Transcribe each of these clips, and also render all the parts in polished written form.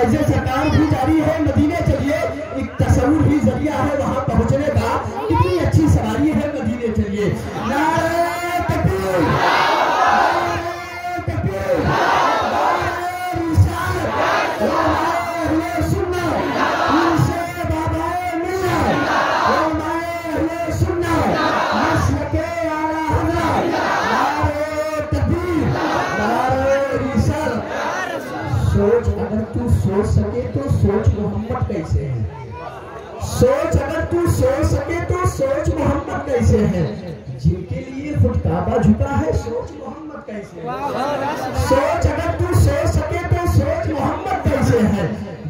फैज़ सरकार भी जारी है, मदीने चलिए, एक तसव्वुर भी जरिया है वहां पहुंचने का। कितनी अच्छी सवारी है, मदीने चलिए। नारे तकबीर, नारे तकबीर, नारे रिसालत, अहले सुन्नत, इनसे बाबाए मिल्लत, अहले सुन्नत, मसलके आला हज़रत। नारे तकबीर, नारे रिसालत। सोच, अगर तू सोच सके तो सोच मोहम्मद कैसे है। सोच, अगर तू सोच सके तो सोच मोहम्मद कैसे है। जिनके लिए खुद काबा झुका है, सोच मोहम्मद कैसे है। सोच, अगर तू सोच सके तो सोच मोहम्मद कैसे है।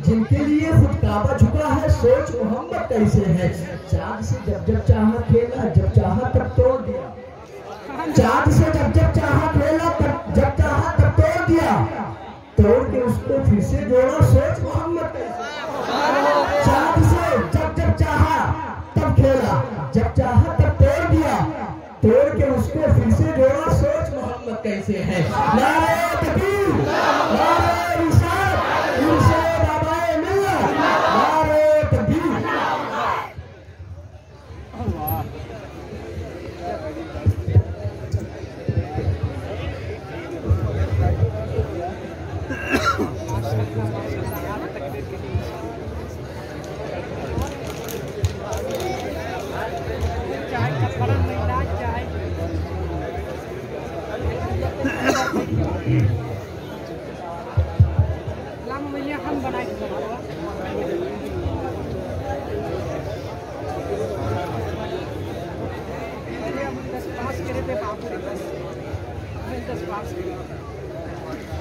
जिनके लिए खुद काबा झुका है, सोच मोहम्मद कैसे है। चाँद से जब चाहा खेला, जब चाहा तब तोड़ दिया। चाँद से जब चाहा खेला, जब चाहा तब तोड़ दिया। तोड़ के उसको फिर से जोड़ा, सोच मोहम्मद कैसे। चाँद से जब चाहा तब खेला, जब चाहा तब तोड़ दिया। तोड़ के उसको फिर से जोड़ा, सोच मोहम्मद कैसे है। नारे तकबीर, नारे रिसालत, इनसे बाबाए मिल्लत। नारे तकबीर।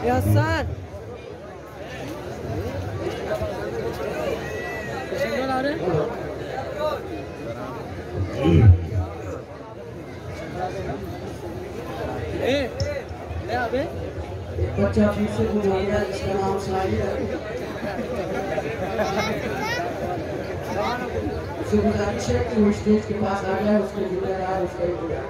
Yes, sir. बच्चा फिर से बुलाया, इसका नाम साहिल है। उसे गुजारिश है कि वो स्टेज के पास आ जाए, उसको जुड़ेगा, उसका ही बुलाया।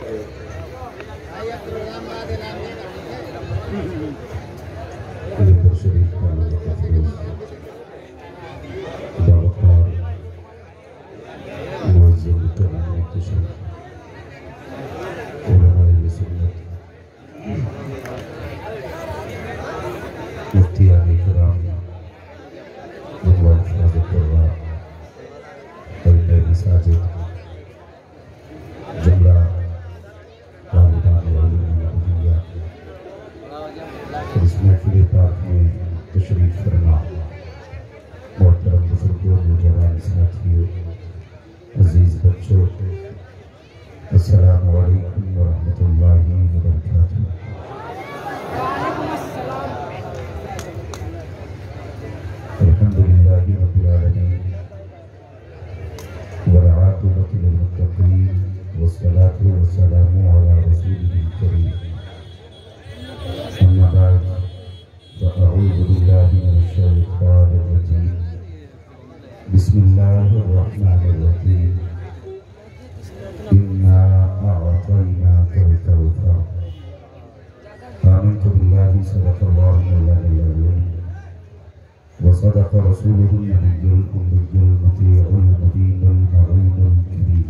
वसदक़ रसूलुहु नबियुल उम्मियुल मुतीउल मुबीनुल मगीनुल करीम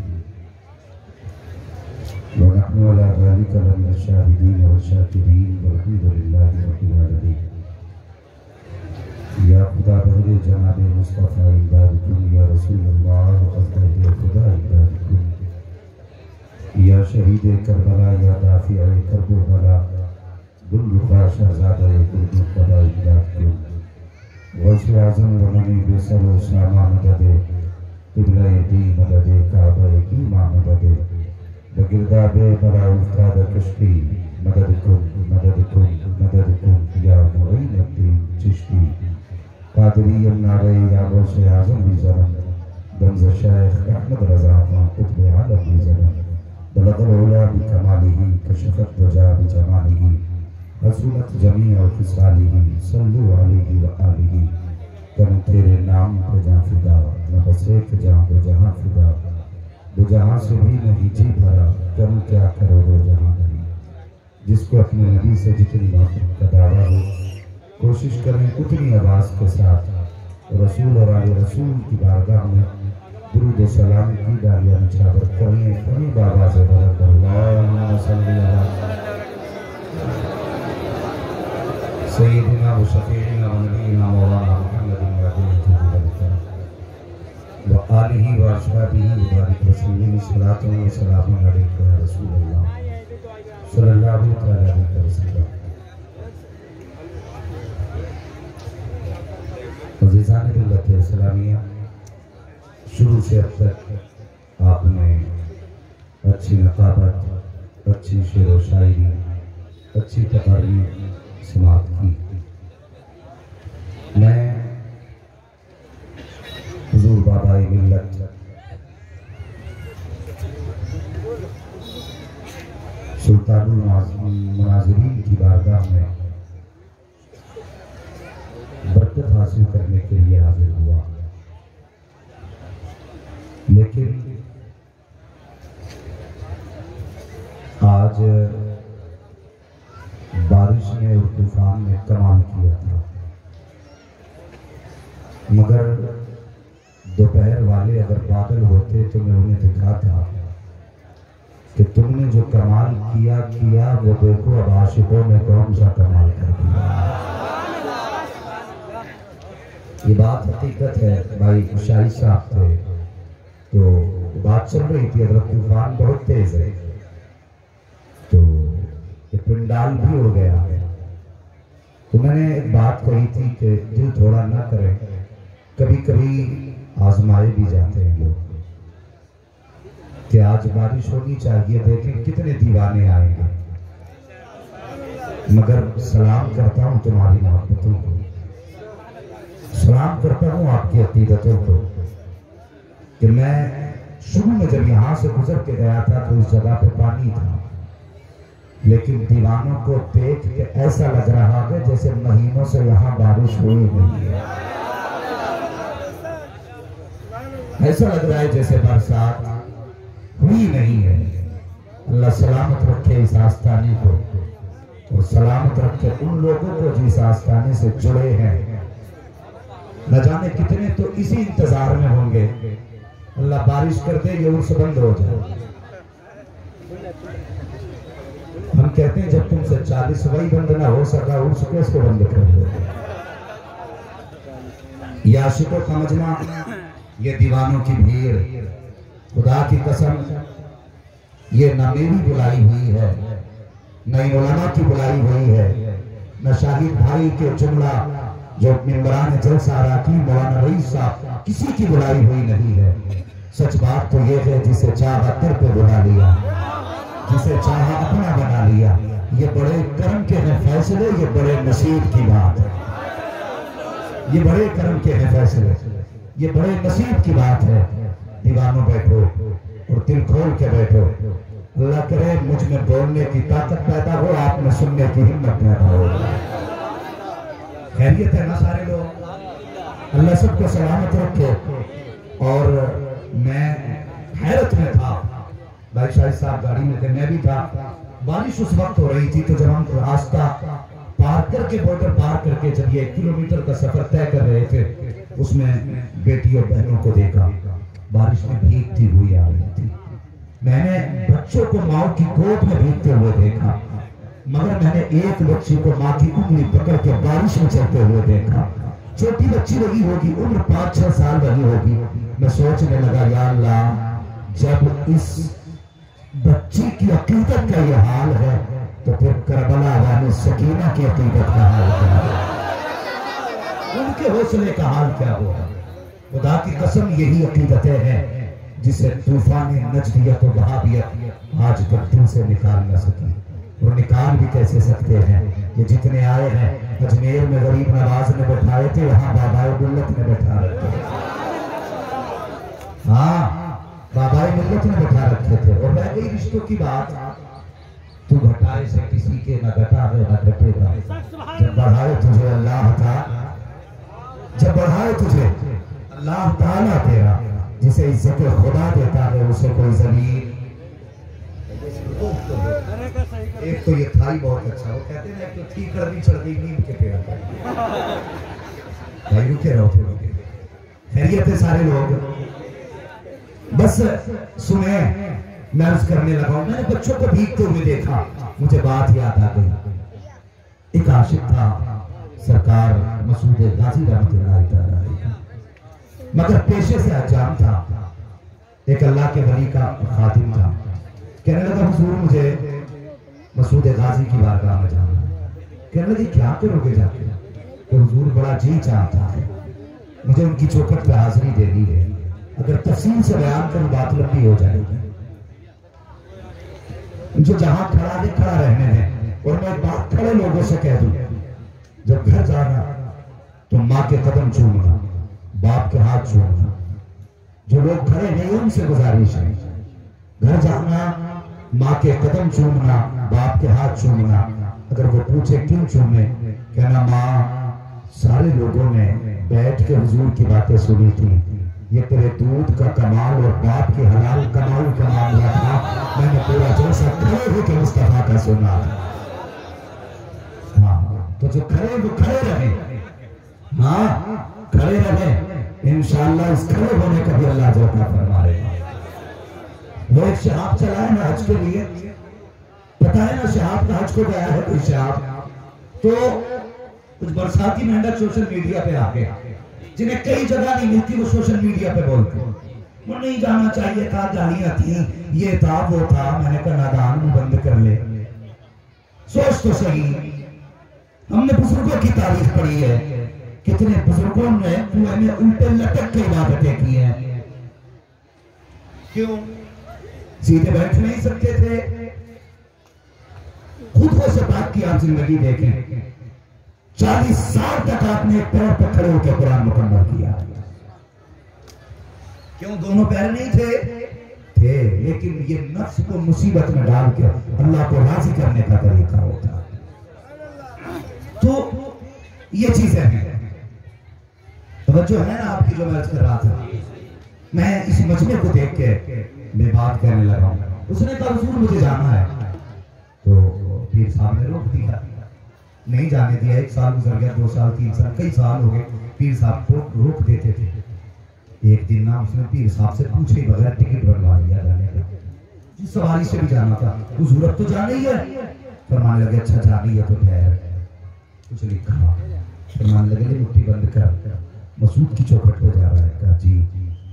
व नहनु अला ज़ालिका लमिन अश-शाहिदीन वश-शाकिरीन वल्हम्दुलिल्लाहि रब्बिल आलमीन। या खुदा बहरे जनाब मुस्तफ़ा इमदादकुम या रसूलुल्लाह अज़्ज़ा खुदा इमदादकुम या शहीद करबला या दाफ़िअ करबला गुलरुखा शहज़ादा कुल खुदा इमदादकुम वज़ आज़म वमनी बेसर उस्मा मददे क़िबला दी मददे काबा की मददे बगिरदाबे बला उस्ताद कश्ती मददकुम या मुईनुद्दीन चिश्ती कादरी नारे या गौसे आज़म भी ज़रन दमज़ शेख अहमद रज़ा खान कुतुब आलम भी ज़रन बलगल उला भी कमालिही कशफ़त वजा भी जमालिही हसूलत जमीअ ख़िसालिही सल्लु अलैहि व आलिही। करूं तेरे नाम पे जां फिदा, न बस एक जां दो जहां फिदा, दो जहां से भी नहीं जी भरा, करूं क्या करो दो जहां नहीं। जिसको अपने नबी से जितनी मोहब्बत का दावा हो, कोशिश करें उतनी आवाज़ के साथ रसूल और आले रसूल की बारगाह में दुरूद व सलाम की डालियां निछावर करने अपनी बाबा से अल्लाहुम्मा सल्ली अला सय्यिदिना व शफीइना व नबीना मौलाना मुहम्मदिन व आलिहि व अस्हाबिहि व बारिक वसल्लम सलातु व सलामुन अलैका या रसूलल्लाह सल्लल्लाहु अलैहि वसल्लम। अज़ीज़ान मिल्लत इस्लामिया, शुरू से अब तक आपने अच्छी नक़ाबत, अच्छी शेर व शायरी, अच्छी तक़रीर समाअत की। मैं हुज़ूर बाबाए मिल्लत सुल्तानुल मुनाज़िरीन की बारगाह में बरकत हासिल करने के लिए हाजिर हुआ, लेकिन आज बारिश ने और तूफान ने कमाल किया था। मगर दोपहर वाले अगर बादल होते तो मैं उन्हें दिखाता कि तुमने जो कमाल किया वो देखो अब आशिकों ने कौन सा कमाल कर दिया। ये बात हकीकत है। भाई शाही साहब थे तो बात चल रही थी, अगर तूफान बहुत तेज है तो ये पिंडाल भी उड़ गया है। तो मैंने एक बात कही थी कि दिल थोड़ा ना करे, कभी कभी आजमाए भी जाते हैं लोग कि आज बारिश होनी चाहिए, देखें कितने दीवाने आएंगे। मगर सलाम करता हूँ तुम्हारी मोहब्बतों को, सलाम करता हूँ आपकी अकीदतों को कि मैं शुरू में जब यहाँ से गुजर के गया था तो इस जगह पे पानी था, लेकिन दीवानों को देख के ऐसा लग रहा है जैसे महीनों से यहाँ बारिश हुई नहीं है। ऐसा लग रहा है जैसे बरसात हुई नहीं है। अल्लाह सलामत रखे इस आस्थाने को और सलामत रखे उन लोगों को जिस आस्थाने से जुड़े हैं। न जाने कितने तो इसी इंतजार में होंगे अल्लाह बारिश कर दे, ये उर्स बंद हो जाए। हम कहते हैं जब तुमसे 40 वही बंद ना हो सका उर्स कैसे बंद कर दो। ये आशिकों समझना, ये दीवानों की भीड़, खुदा की कसम ये न मेरी बुलाई हुई है, न इन उलमा की बुलाई हुई है, न शाहिद भाई के जुमला जो मिंबरान जलसा राकी मौलाना रईस साहब किसी की बुलाई हुई नहीं है। सच बात तो ये है जिसे चाहा तर पे बुला लिया, जिसे चाहा अपना बना लिया। ये बड़े कर्म के हैं फैसले, ये बड़े नसीब की बात है। ये बड़े कर्म के हैं फैसले, ये बड़े नसीब की बात है। दीवानों बैठो और दिल खोल के बैठो। अल्लाह करे मुझ में बोलने की ताकत पैदा हो, आप में सुनने की हिम्मत पैदा हो। खैरियत है ना सारे लोग? अल्लाह सबको सलामत रखे। और मैं हैरत में था, भाई शाहिद साहब गाड़ी में थे, मैं भी था। बारिश उस वक्त हो रही थी तो जब हम रास्ता पार करके बॉर्डर पार करके जब ये 1 किलोमीटर का सफर तय कर रहे थे, उसमें बेटी और बहनों को देखा बारिश में भीगती हुई आ रही थी। मैंने बच्चों को माँ की गोद में भीगते हुए देखा, मगर मैंने एक बच्ची को माँ की उंगली पकड़ के बारिश में चलते हुए देखा। छोटी बच्ची लगी होगी, उम्र 5-6 साल रही होगी। मैं सोचने लगा या अल्लाह, जब इस बच्ची की अकीदत का यह हाल है तो फिर करबला वाली सकीना की अकीदत का हाल क्या है, उनके हौसले का हाल क्या होगा। खुदा की कसम यही अकीदतें हैं जिसे तूफान नजदियत और वहाबियत आज तक दिल से निकाल न सकी, और निकाल भी कैसे सकते हैं। ये जितने आए हैं अजमेर में गरीब नवाज ने बैठाए थे, यहाँ बाबाए मिल्लत ने बैठा रखे। हाँ, बाबाए मिल्लत ने बैठा रखे थे। और रह गई रिश्तों की बात, तू घटाए से किसी के न घटा है न घटेगा। जब बढ़ाए तुझे अल्लाह था, जब बढ़ाए तुझे अल्लाह ताला तेरा, जिसे इज्जत खुदा देता है उसे कोई जमीन। एक तो ये था ही बहुत अच्छा, वो कहते हैं एक तो थी कड़वी चढ़ गई नीम के पेड़ पर। भाई रुके रहो थे। खैरियत है सारे लोग? बस सुने, मैं अर्ज करने लगा। मैंने बच्चों को भीगते हुए देखा, मुझे बात याद आ गई। एक आशिक था सरकार मसूद गाजी रहमतुल्लाह अलैह, मगर पेशे से अजाम था, एक अल्लाह के वली का खातिम था। कहने लगा हुजूर मुझे मसूद गाजी की बारगाह में जाना। कहने लगे क्या करोगे जाके? तो हुजूर बड़ा जी चाहता है, मुझे उनकी चौखट पे हाजिरी देनी है। अगर तफसील से बयान करूं बात लंबी हो जाएगी। जो जहां खड़ा है खड़ा रहने दें। और मैं बात खड़े लोगों से कह दूं, जब घर जाना तो माँ के कदम चूमना, बाप के हाथ चूमना। जो लोग खड़े नहीं उनसे गुजारिश है, घर जाना माँ के कदम चूमना, बाप के हाथ चूमना। अगर वो पूछे क्यों चूमे, कहना माँ सारे लोगों ने बैठ के हुजूर की बातें सुनी थी, ये तेरे दूध का कमाल और बाप के हलाल कमाल का मामला था, मैंने पूरा जैसा खड़े होकर मुस्तफा का सुना। हाँ, तो जो खड़े वो खड़े रहे। हाँ, खड़े रहे, इंशाअल्लाह इस खड़े होने का भी अल्लाह जोता फरमाएगा। वो एक शहाब चला है ना हज के लिए, पता है ना शहाब का हज को गया है कोई शहाब, तो कुछ बरसाती मेंढक सोशल मीडिया पे आ गया, जिन्हें कई जगह नहीं मिलती वो सोशल मीडिया पे बोलते, वो नहीं जाना चाहिए था, गालियां थी, ये था वो था। मैंने कहा नादान बंद कर ले, सोच तो सही। हमने बुजुर्गों की तारीफ पढ़ी है, कितने बुजुर्गों ने कुएं में उल्टे लटक के इबादतें की हैं। क्यों? सीधे बैठ नहीं सकते थे। खुद को से बात की आप जिंदगी देखें, 40 साल तक आपने एक पैर पर खड़े होकर कुरान मुकम्मल किया। क्यों? दोनों पैर नहीं थे, लेकिन ये नफ्स को मुसीबत में डाल के अल्लाह को राजी करने का तरीका होता। तो ये चीजें हैं, तवज्जो है ना आपकी जो मैं अर्ज कर रहा था। मैं इस मजमे को देख के मैं बात करने लगा हूं। उसने कहा हुजूर मुझे जाना है, तो पीर साहब ने रोक दिया, नहीं जाने दिया। 1 साल गुजर गया, 2 साल, 3 साल, कई साल हो गए, पीर साहब को रोक देते थे। एक दिन ना उसने पीर साहब से पूछे बगैर टिकट बनवा लिया जाने का, जिस सवारी से भी जाना था। हुजूर अब तो जाना ही है। फरमाने लगे अच्छा जाना ही है तो ठहर, कुछ लिखा। फरमाने लगे मुट्ठी बंद कर, मसूद की चौखट पे जा रहा है। कहा जी,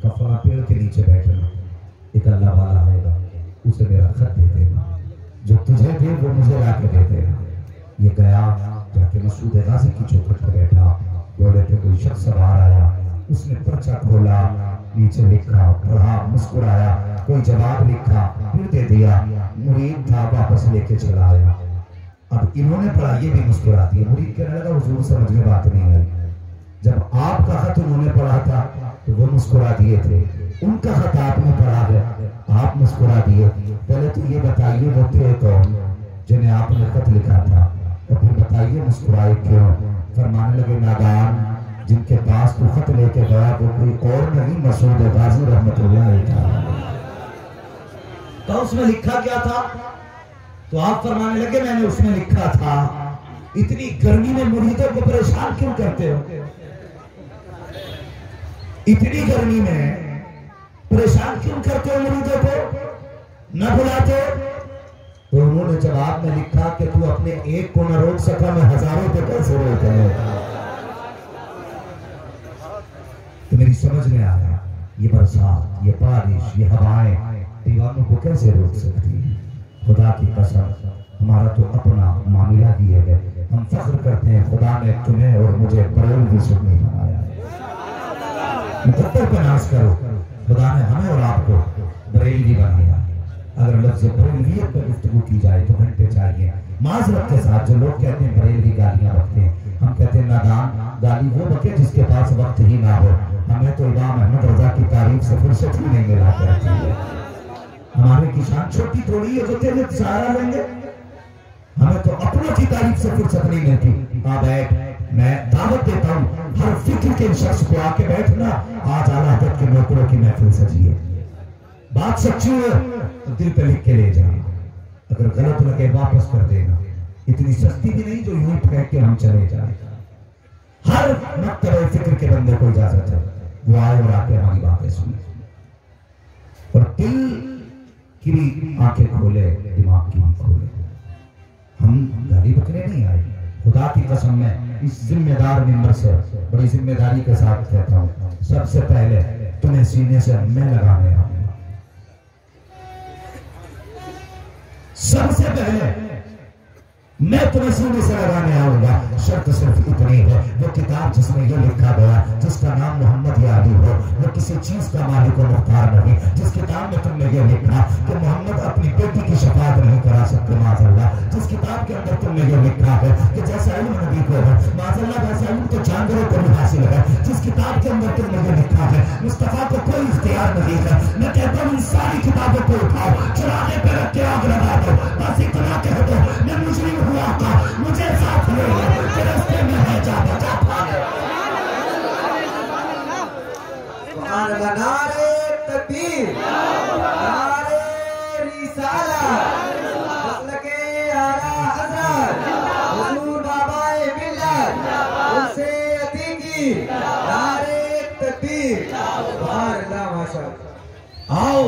कफला पेड़ के नीचे बैठना, एक अल्लाह वाला आएगा, उसे मेरा खत दे देना, जो तुझे दे वो मुझे ला के दे देना। ये गया, जाके मसूद गाजी की चौखट पर बैठा। घोड़े पे कोई शख्स सवार आया, उसने पर्चा खोला, नीचे लिखा, पढ़ा, मुस्कुराया, कोई जवाब लिखा, फिर दे दिया। मुरीद था, वापस लेके चला आया। अब इन्होंने पढ़ा, ये भी मुस्कुरा दिया। मुरीद कहने लगा हुजूर समझ में बात नहीं आई, जब आपका खत उन्होंने पढ़ा था तो वो मुस्कुरा दिए थे, उनका खत आपने पढ़ा है, आप मुस्कुरा दिए। पहले तो ये बताइए वो थे कौन जिन्हें आपने खत लिखा था, और फिर बताइए मुस्कुराए क्यों? फरमाने लगे नादान, जिनके पास तू खत लेके गया वो कोई और नहीं, मसूद गाजी रहमतुल्लाह अलैह। तो उसमें लिखा क्या था? तो आप फरमाने लगे मैंने उसमें लिखा था, इतनी गर्मी में मुरीदों को परेशान क्यों करते हो? इतनी गर्मी में परेशान क्यों करते हो मुरीदों को, न बुलाते? तो उन्होंने जवाब में लिखा कि तू अपने एक को न रोक सका, मैं हजारों को कैसे रोकूं? तो मेरी समझ में आया, ये बरसात, ये बारिश, ये हवाएं दीवानों को कैसे रोक सकती है? खुदा की कसम, हमारा तो अपना मामला ही है। हम फख्र करते हैं खुदा ने तुम्हें और मुझे बरेलवी सुन्नी बनाया है। मुकद्दर पे नाज करो, खुदा ने हमें और आपको बरेलवी बनाया। अगर लफ्ज़ बरेलवियत पर गुफ्तगू की जाए तो घंटे चाहिए। माजरत के साथ जो लोग कहते हैं बरेलवी गालियां बकते हैं, हम कहते हैं नादान, गाली वो बके जिसके पास वक्त ही ना हो। हमें तो इमाम अहमद रजा की तारीफ से फुर्सत ही नहीं मिला करती है। हमारे की शान छोटी थोड़ी है जो तेरे सहारा लेंगे, हमें तो अपनों की तारीफ से फुर्सत नहीं मिलती। बैठ, मैं दावत देता हूँ हर फिक्र के शख्स को आके बैठना, आज आला हज़रत के नौकरों की महफिल सजी है। बात सच्ची है तो दिल पे लिख के ले जाना, अगर गलत लगे वापस कर देना। इतनी सस्ती भी नहीं जो यूं फेंक के हम चले जाए। हर मकतबे फिक्र के बंदे को इजाजत है, वो आए और आके हमारी बातें सुने और दिल की भी आंखें खोले, दिमाग की भी खोले। हम गाली बकरे नहीं आए। खुदा की कसम में इस जिम्मेदार मिंबर से बड़ी जिम्मेदारी के साथ कहता हूँ, सबसे पहले तुम्हें सीने से मैं लगाने आऊंगा। सबसे पहले मैं तुम्हें सीने से लगाने आऊंगा। शर्त सिर्फ इतनी है, वो किताब जिसमें ये लिखा गया जिसका नाम मोहम्मद या अली हो, वो किसी चीज का मालिक और मुख्तार नहीं। जिस किताब में तुमने ये लिखा कि मोहम्मद अपनी बेटी की शफाअत नहीं करा सकते माज़अल्लाह, जिस किताब के अंदर तुमने ये लिखा है कि जैसा इल्म नबी को है माज़अल्लाह वैसा इल्म तो जानवरों को भी हासिल है, जिस किताब के अंदर तुमने ये लिखा है मुस्तफा को कोई इख्तियार नहीं है, मैं कहता हूँ इन सारी किताबों को उठाओ, चुराने पे रख के आग लगा दो, बस इतना कह दो मैं मुजरिम हुआ था, मुझे साथ ले लो, रास्ते में है जा बचा पाले। नारे तकबीर, नारे रिसालत, मसलके आला हज़रत, हुजूर बाबाए मिल्लत, उनसे अतीकी, नारे तकबीर, सुभानअल्लाह माशाअल्लाह। आओ,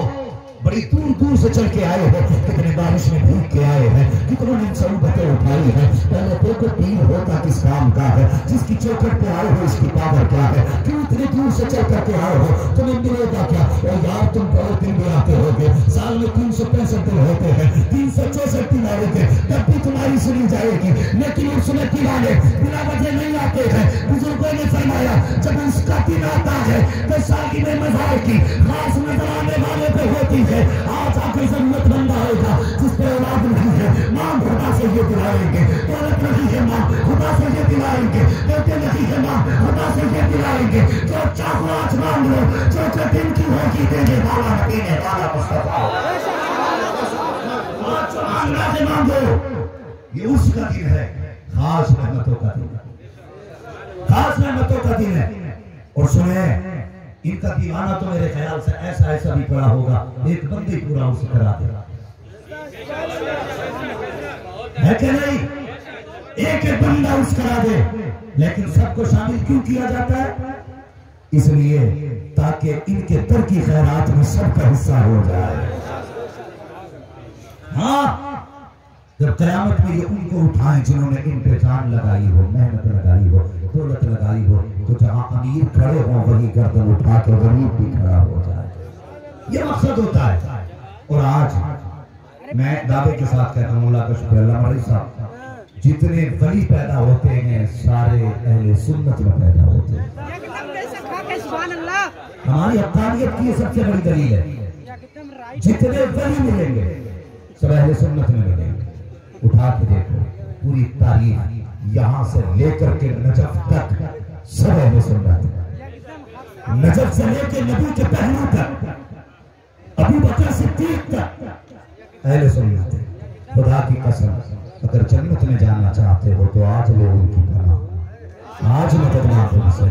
बड़ी दूर दूर से चल के आए हैं, कितने बारिश में भूख के आए हैं, कितनों ने मुसीबतें उठाई हैं। पहले देखो पीर होता किस काम का है, जिसकी चौखट पे आए हो इसकी पावर क्या है। क्यों इतनी दूर से चल करके आए हो, तुम्हें मिलेगा क्या? और यार तुम बहुत दिन भी आते होगे, साल में 365 दिन होते हैं, 364 दिन आओगे, तब भी तुम्हारी सुनी जाएगी। लेकिन उस समय की वाले बिना वजह नहीं आते हैं। बुजुर्गों ने फरमाया जब उसका दिन आता है तो शादी में मज़ार की खास नजर आने वाले पे होती है। आज आके जरूरतमंद आएगा जिस पे औलाद नहीं है, मां खुदा से ये दिलाएंगे, दौलत नहीं है मां खुदा से ये दिलाएंगे, बेटे नहीं है मां खुदा से ये दिलाएंगे। जो चाहो आज मांग लो, जो दिन की होगी देने वाला देने वाला मुस्तफा। आज मांगना से मांगो, ये उसका दिन है, खास रहमतों का दिन, खास रहमतों का दिन है। और सुने इनका दीवाना तो मेरे ख्याल से ऐसा ऐसा भी पड़ा होगा, एक बंदे पूरा उसे करा देगा, है कि नहीं? एक एक बंदा उस करा दे। लेकिन सबको शामिल क्यों किया जाता है? इसलिए ताकि इनके दर की खैरात में सबका हिस्सा हो जाए। हाँ, जब कयामत में ये उनको उठाएं जिन्होंने इन पे जान लगाई हो, मेहनत लगाई हो, दौलत लगाई हो, तो जहां अमीर खड़े हो वही गर्दन उठा के गरीब भी खड़ा हो जाए, ये मकसद होता है। और आज मैं दावे के साथ कहता हूँ, अल्लाह का शुक्र, अल्लाह मौलवी साहब, जितने वली पैदा होते हैं सारे अहले सुन्नत में पैदा होते हैं। हमारी हक़ानियत की सबसे बड़ी दलील है, जितने वली मिलेंगे सब अहले सुन्नत में मिलेंगे। उठा के देखो पूरी तारीख यहां से लेकर के नजफ तक सब अहले सुन्नत, नजफ से लेकर नबी के पहलू तक, अबू बकर सिद्दीक तक अहले सुन्नत। खुदा की कसम, अगर जन्नत में जाना चाहते हो तो आज लो उनकी पनाह, आज मदद मांगो उनसे,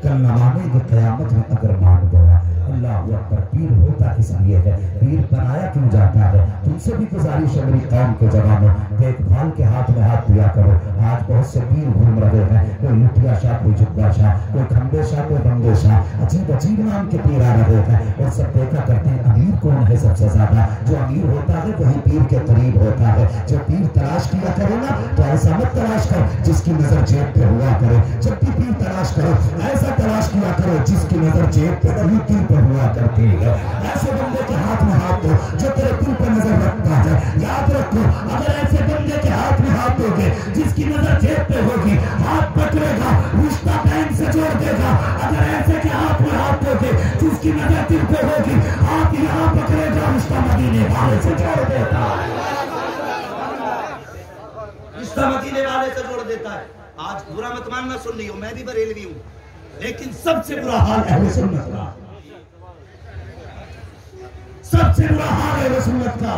कल न मांगेंगे कयामत में अगर मान गया। अल्लाह अकबर। पीर होता किस लिए है, पीर बनाया क्यों जाता है? तुमसे भी गुजारिश है मेरी कौम के जवानों, देखभाल के हाथ में हाथ दिया करो। आज बहुत से पीर घूम रहे हैं, कोई लुटिया शाह, कोई जुब्बा शाह, कोई खंबे शाह, कोई बंदे शाह, अजीब अजीब नाम के पीर आ रहे हैं। और सब देखा करते हैं अमीर कौन है सबसे ज्यादा। जो अमीर होता है वही पीर के करीब होता है। जो पीर तलाश किया करे ना तो ऐसा मत तलाश कर जिसकी नजर जेब पे हुआ करे। जब भी पीर तलाश करो ऐसा तलाश किया करो जिसकी नजर जेब पे नहीं पीर पर हुआ करती है। ऐसे बंदे के हाथ में हाथ दो जो तेरे पीर पर नजर रखता है। याद रखो, अगर ऐसे बंदे के हाथ में हाथ दोगे जिसकी नजर जेब पे होगी, हाथ पकड़ेगा, रिश्ता बैंक से जोड़ देगा। अगर ऐसे के हाथ में हाथ दोगे जिसकी नजर दिल पे होगी, हाथ यहाँ पकड़ेगा, रिश्ता मदीने वाले से जोड़ देता है, रिश्ता मदीने वाले से जोड़ देता है। आज बुरा मत मानना, सुन रही हो, मैं भी बरेलवी हूं, लेकिन सबसे बुरा हाल अहले सुन्नत का, सबसे बुरा हाल अहले सुन्नत का।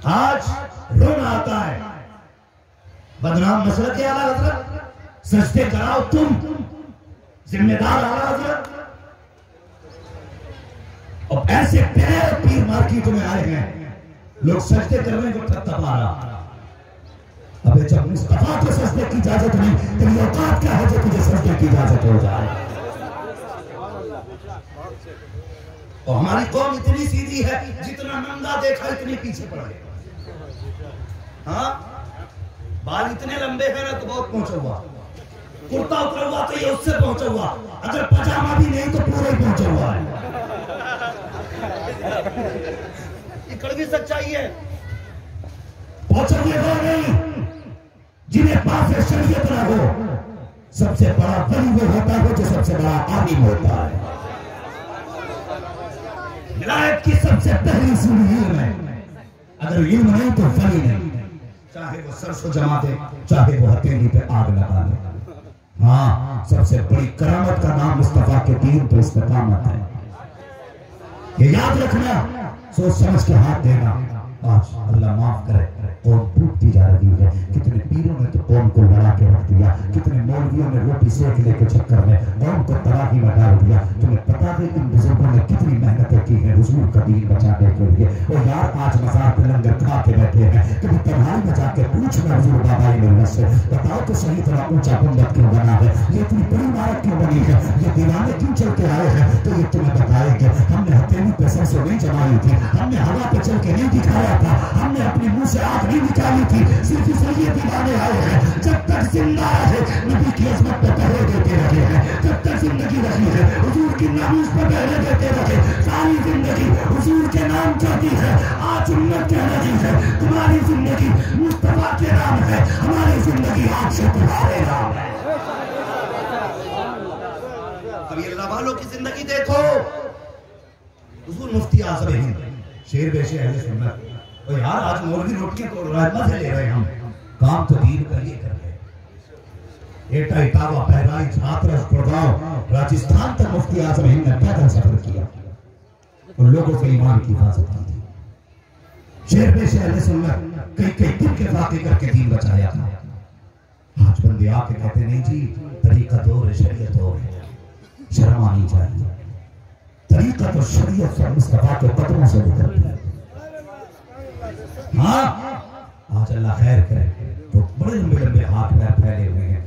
आज रोना आता है, बदनाम मसलक के आला हज़रत, सजदे कराओ तुम, जिम्मेदार आला हज़रत, और ऐसे पीर मार्केट में आए हैं, लोग सजदे कर रहे हैं जो थपथपा रहा। अबे जब मुस्तफा को सजदे की इजाजत नहीं, तेरी औकात क्या है जो तुझे सजदे की इजाजत हो जाए? और हमारी कौम इतनी सीधी है, जितना नंगा देखा इतनी पीछे पड़ गए। हाँ, बाल इतने लंबे हैं ना तो बहुत पहुंचा हुआ, कुर्ता उतरा हुआ तो ये उससे पहुंचा हुआ, अगर पजामा भी नहीं तो पूरा ही पहुंचा हुआ है। ये कड़वी सच्चाई है। पहुंचा हुए नहीं जिन्हें पास शरीयत ना हो। सबसे बड़ा वली वो होता है जो सबसे बड़ा आलिम होता है। विलायत की सबसे पहली सीढ़ी इल्म है, अगर इल्म नहीं तो वली नहीं। चाहे वो सरसों जमा दे, चाहे वो हथेली पे आग लगा दे। हाँ, सबसे बड़ी करामत का नाम मुस्तफा के दीन पे इस्तिकामत है। ये याद रखना, सोच समझ के हाथ देना। आज अल्लाह माफ करे, कौम टूटती जा रही है। कितने पीरों ने तो कौम को लड़ा के रख दिया, कितने मौलवियों ने रोटी सेक लेके चक्कर में कौम को तबाही में डाल दिया। तुम्हें पता है इन बुजुर्गों ने कितनी मेहनतें की हैं हुजूर का दीन बचाने के लिए। और यार आज मज़ार पे लंगर खा के बैठे हैं, कभी तन्हाई में जाके पूछना हुजूर बाबा मिलने से, बताओ तो सही तरह ऊंचा गुंबद क्यों बना है, ये इतनी बड़ी इमारत क्यों बनी है, ये दीवाने क्यों चल के आए हैं? तो ये तुम्हें बताएंगे। हमने हथेली पे सरसों नहीं जमाई थी, हमने हवा पे चल के नहीं दिखाया था, हमने अपने मुंह से आग नहीं निकाली थी, सिर्फ इसलिए दीवाने आए हैं। जब तक जिंदा है नबी की अज़मत पे पहरे देते रहे हैं, जब तक जिंदगी रही है हुजूर की नामूस पे पहरे देते रहे। सारी जिंदगी हुजूर के नाम चलती है। आज उम्मत कह रही है तुम्हारी जिंदगी मुस्तफा के नाम है, हमारी जिंदगी आज से तुम्हारे नाम है। कभी अल्लाह वालों की जिंदगी देखो। हुजूर मुफ्ती आज़म हिंद शेर बेशे अहले सुन्नत। और यार आज मौलवी रोटियां तो राजमा से ले रहे हैं हम, काम तो दीन का ये कर रहे। एटा इटावा बहराइच हाथरस गुड़गांव राजस्थान तक मुफ्ती आज़म हिंद ने पैदल सफर किया और लोगों से ईमान की हिफाजत की थी। शेर बेशे अहले सुन्नत कई कई दिन के वाक़े करके दीन बचाया था। आज बंदे आके कहते नहीं जी तरीका दो है, शरीयत दो है, शर्म आनी चाहिए। तरीका तो शरीयत से मुस्तफा के कदमों से निकलती है। हाँ, आज अल्लाह खैर करे तो बड़े लंबे लंबे हाथ पैर फैले हुए हैं,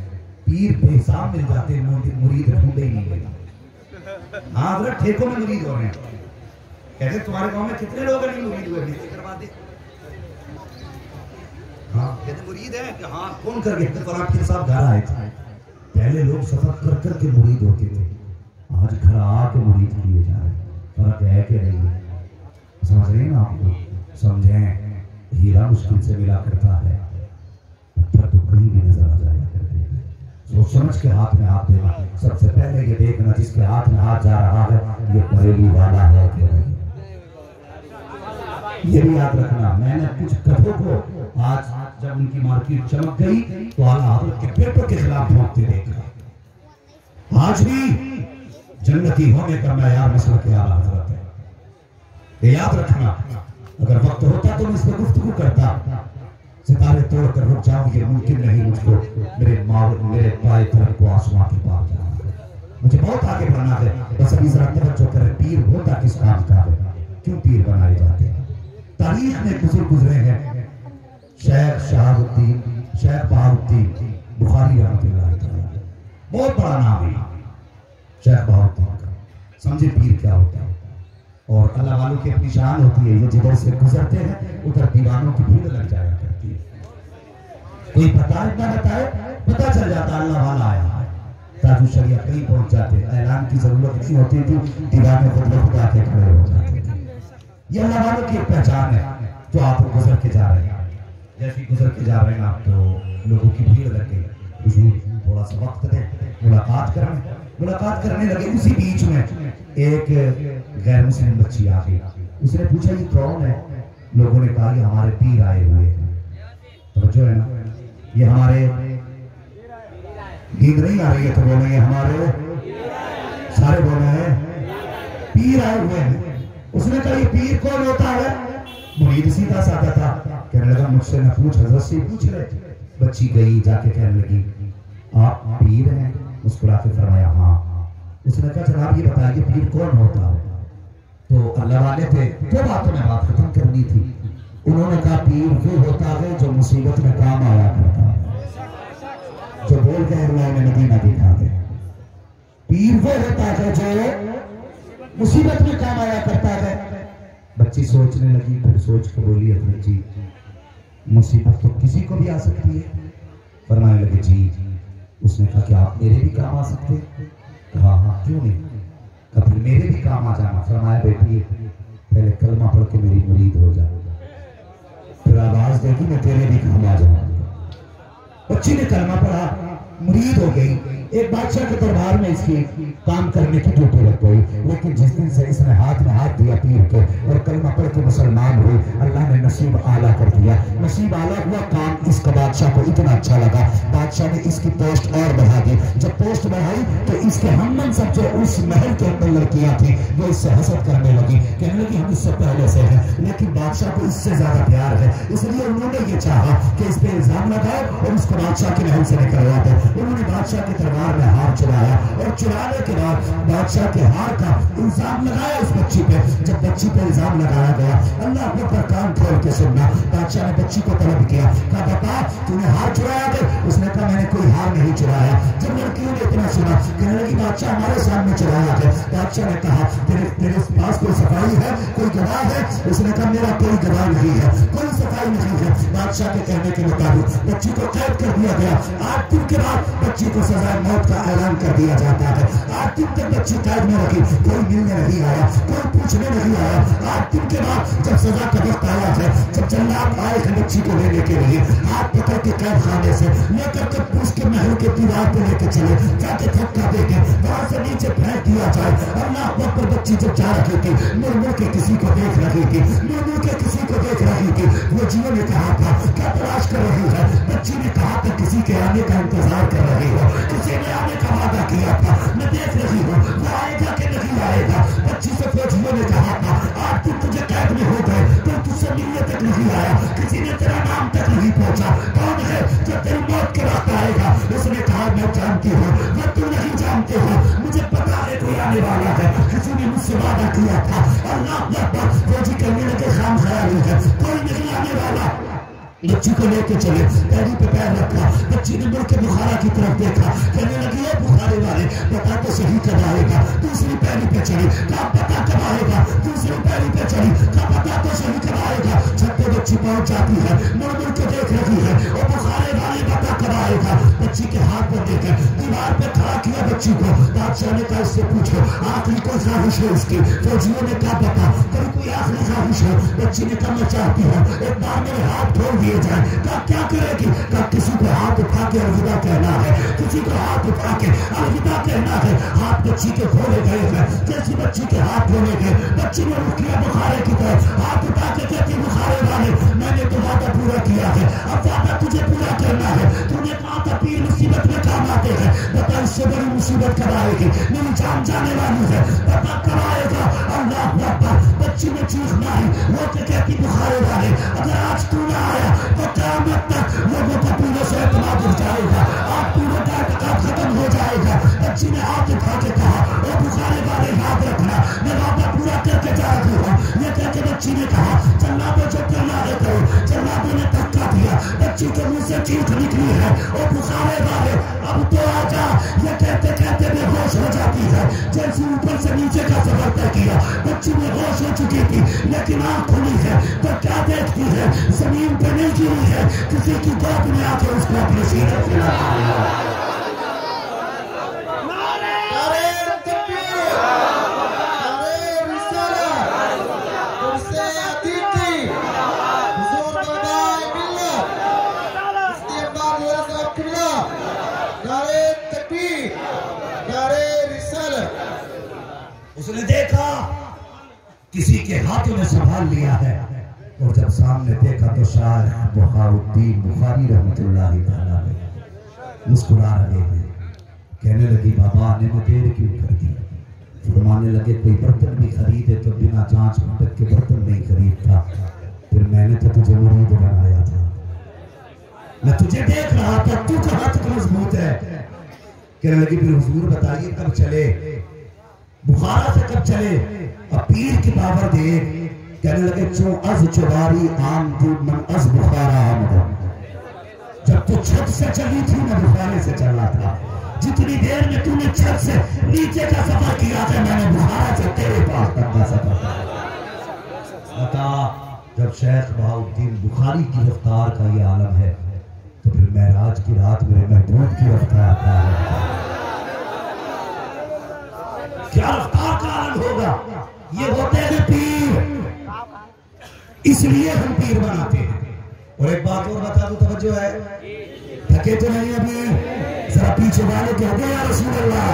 पीर बेहिसाब मिल जाते, मुरीद ढूंढे ही नहीं मिले। हाँ, अगर ठेकों में मुरीद हो रहे हैं, कहते तुम्हारे गांव में कितने लोग नहीं मुरीद हुए, नहीं करवा दे। हाँ, कहते मुरीद है कि हाँ कौन कर गए? फलां पीर साहब घर आए थे। पहले लोग सफर कर कर के मुरीद होते थे, आज घर आके मुरीद किए जा रहे हैं। फर्क है कि नहीं? समझ रहे हैं ना आपको? समझें, हीरा मुश्किल से मिला करता है, पत्थर तो कहीं भी नजर आ जाया करते हैं। सोच समझ के हाथ में हाथ देना। सबसे पहले ये देखना जिसके हाथ में हाथ जा रहा है ये बरेली वाला है कि नहीं, ये भी याद रखना। मैंने कुछ कथों को आज जब उनकी मार्केट चमक गई तो आला हज़रत के पेपर के खिलाफ भोंकते देखा। आज भी जन्नती होने का मैयार मसला के आला हज़रत है, ये याद रखना। अगर वक्त होता तो मैं इस पर गुफ्तगू करता। सितारे तोड़कर रुक जाऊं ये मुमकिन नहीं मुझको, मेरे पाए तरफ को आसमां के पार जाना, मुझे बहुत आगे बढ़ना है। बस अभी जरा तवज्जो करें, पीर होता किस काम का है, क्यों पीर बनाए जाते हैं? तारीख में बुजुर्ग गुजरे हैं, शेख शहाबुद्दीन, शेख बहाउद्दीन बुखारी रहमतुल्लाह अलैह, बहुत बड़ा नाम है शेख बहाउद्दीन का। समझे पीर क्या होता है? और अल्लाह वालों की अपनी शान होती है, ये जिधर से गुजरते हैं उधर दीवानों की भीड़ लग जाया करती है। कोई बताए ना बताए पता चल जाता अल्लाह वाला आया है। ताजु शरिया कहीं पहुंच जाते, ऐलान की जरूरत नहीं होती थी, दीवाने खुद ब खुद आके खड़े हो जाते थे। ये अल्लाह वालों की एक पहचान है। जो आप गुजर के जा रहे हैं, जैसे गुजर के जा रहे हैं आप तो लोगों की भीड़ लग गई। हुजूर थोड़ा सा वक्त दें, मुलाकात करने लगे। उसी बीच में एक गैर मुस्लिम बच्ची आ गई, उसने पूछा ये कौन है? लोगों ने कहा ये हमारे पीर आए हुए हैं। तो जो है ना, ये हमारे नींद नहीं आ रही है तो बोलेंगे हमारे, सारे बोले हैं पीर आए हुए हैं। उसने कहा ये पीर कौन होता है? मुरीद सीधा साधा था, कहने लगा मुझसे न पूछ, हजरत से पूछ ले। बच्ची गई, जाके कहने लगी आप पीर हैं? मुस्कुरा के फरमाया हाँ। उसने कहा जनाब ये बताइए पीर कौन होता है? तो अल्लाह वाले थे, दो बातों में बात खत्म करनी थी। उन्होंने कहा पीर वो होता है जो मुसीबत में काम आया करता है, जो बोल के अल्लाह ने मदीना दिखा दे। पीर वो होता है जो मुसीबत में काम आया करता है। बच्ची सोचने लगी, फिर सोच के बोली अपनी जी मुसीबत तो किसी को भी आ सकती है। फरमाने लगे जी। उसने कहा कि आप मेरे भी काम आ सकते? कहा हाँ क्यों नहीं, कहा फिर मेरे भी काम आ जाना। फरमाया बेटी पहले कलमा पढ़ के मेरी मुरीद हो जा, फिर आवाज देगी मैं तेरे भी काम आ जाऊंगा। बच्ची ने कलमा पढ़ा, मुरीद हो गई। एक बादशाह के दरबार में इसकी काम करने की ड्यूटी लग गई। लेकिन जिस दिन से इसने हाथ में हाथ दिया पीर के और कलमा पढ़ के मुसलमान हुई, अल्लाह ने नसीब आला कर दिया। नसीब आला हुआ, काम इसका बादशाह को इतना अच्छा लगा, बादशाह ने इसकी पोस्ट और बढ़ा दी। जब पोस्ट बढ़ाई तो इसके हमन सब जो उस महल के अंदर लड़कियां थी वो इससे हसद करने लगी, कहने लगी हम इससे पहले से हैं। लेकिन बादशाह को इससे ज्यादा प्यार है, इसलिए उन्होंने ये चाहा कि इस पे इल्जाम लगाओ और उसको बादशाह के महल से निकलवा दो। उन्होंने बादशाह के दरबार में हार चुराया और चुराने के बाद बादशाह के हार का इल्जाम लगाया उस बच्ची पे। जब बच्ची पे इल्जाम लगाया गया, अल्लाह अपने पर कान खोल के सुनना, बादशाह ने बच्ची को तलब किया, कहा बता तूने हार चुराया थे? उसने कहा मैंने कोई हार नहीं चुराया। जब लड़कियों ने इतना सुना, कहने लगी बादशाह हमारे सामने चुराया थे। बादशाह ने कहा तेरे पास कोई सफाई है, कोई गवाह है? उसने कहा मेरा कोई गवाह नहीं है, कोई सफाई नहीं है। बादशाह के कहने के मुताबिक बच्ची को कैद कर दिया गया। 8 दिन के बाद बच्ची को सजा मौत का ऐलान कर दिया जाता है। 8 दिन तक बच्ची कैद में रखी, कोई मिलने नहीं आया, कोई पूछने नहीं आया। 8 दिन के बाद जब सजा का वक्त आया है, जब जल्लाद आए थे बच्ची को लेने के लिए, हाथ पकड़ के कैद खाने से लेकर के उसके महल के दीवार पे लेके चले, जाके धक्का देके वहां से नीचे फेंक दिया जाए। अल्लाह पर बच्ची जब जा रही थी, मुड़ मुड़ के किसी को देख रही थी, मुड़ मुड़ के किसी को देख रही थी। वो जीवन ने कहा था क्या तलाश कर रही है? बच्ची ने कहा था किसी के आने का इंतजार कर रही हो, किसी ने आने का वादा किया था, मैं देख रही हूँ वो आएगा कि नहीं आएगा। बच्ची से फौजियों ने कहा था 8 दिन तुझे कैद में हो गए, तो तुझसे मिलने तक नहीं आया, किसी ने तेरा नाम तक नहीं पहुंचा, कौन है जो तेरी मौत के वक्त आएगा? उसने कहा मैं जानती हूँ, मैं तू नहीं जानते हो, मुझे पता है कोई आने वाला है, किसी ने मुझसे वादा किया था। अल्लाह फौजी कहने लगे खाम ख्याली है, कोई नहीं आने वाला। बच्ची को लेके चले, पैरी पे पैर रखा, बच्ची ने मुड़ के बुखारा की तरफ देखा, कहने लगी है बुखारे वाले बता तो सही कब आएगा? दूसरी पैरी पे चढ़ी, कहा पता कब आएगा? दूसरी पैरी पे चढ़ी, कहा पता तो सही कब आएगा? छत पे बच्ची पहुंच जाती है, मुड़ मुड़ के देख रही है और बुखारे वाले बता कब आएगा? बच्ची के हाथ पर देकर दीवार पे खड़ा किया बच्ची को। बादशाह ने कहा इससे पूछो आखिरी कोई ख्वाहिश है उसकी? फौजियों ने कहा बता तेरी कोई आखिरी ख्वाहिश है? बच्ची ने कहा मैं चाहती हूँ एक बार मेरे हाथ खोल दिए जाए। कहा क्या करेगी? कहा किसी को हाथ उठा के अलविदा कहना है, किसी को हाथ उठा के अलविदा कहना है। हाथ बच्ची के खोले गए हैं, जैसे बच्ची के हाथ खोले गए, बच्ची ने रुक किया बुखारे की तरफ, हाथ उठा के कहती बुखारे वाले मैंने तो वादा पूरा किया है, अब वादा तुझे पूरा करना है। तूने कहा था पीर मुसीबत में काम आते हैं, बता इससे बड़ी मुसीबत कब आएगी? मेरी जान जाने वाली है, बता कब आएगा? अल्लाह अकबर। बच्ची ने चीखना है, वो के कहती बुखारे वाले अगर आज तू ना आया तो क़यामत तक लोगों का पीने से एतमाद उठ जाएगा, आप पीने का एतमाद खत्म हो जाएगा। बच्ची ने हाथ उठा के कहा ओ बुखारे वाले याद रखना मैं वादा पूरा करके जा रही हूँ। ये कहते बच्ची ने कहा जल्लादों जो करना है करो। जल्लादों ने धक्का दिया, बच्ची के मुंह से चीख निकली है ओ बुखारे वाले अब तो आ जा। ये कहते कहते बेहोश हो जाती है, जैसे ऊपर से नीचे का सफर तय किया। बच्ची बेहोश हो चुकी थी लेकिन आंख खुली है तो क्या देखती है? जमीन पे नहीं गिरी है, किसी की गोद में आके उसको अपने सीने से लगा। उसने देखा किसी के हाथों में संभाल लिया है और जब सामने देखा तो शायद बुखारुद्दीन बुखारी रहमतुल्लाह अलैह मुस्कुरा रहे हैं। कहने लगी बाबा ने देर क्यों कर दी? फरमाने लगे कोई बर्तन भी खरीदे तो बिना जांच परख के बर्तन नहीं खरीदता, फिर मैंने तो तुझे मुरीद बनाया था, मैं तुझे देख रहा था तू कहाँ तक मजबूत है। कहने लगी फिर हुजूर बताइए कब चले? बुखारा से कब चले? अब पीर की पावर देख कहने लगे चो अज चुबारी आम तू मन अज बुखारा आमद। जब तू छत से चली थी मैं बुखारे से चला था। जितनी देर में तूने छत से नीचे का सफर किया था मैंने बुखारा से तेरे पास तक का सफर किया। बता, जब शेख बहाउद्दीन बुखारी की रफ्तार का ये आलम है तो फिर महराज की रात मेरे महबूब की रफ्तार का क्या रफ्तार का आलम होगा। ये होते हैं पीर, इसलिए हम पीर बनाते हैं। और एक बात और बता दूं, तवज्जो है, थके तो नहीं अभी, जरा पीछे वाले कहते या रसूल अल्लाह,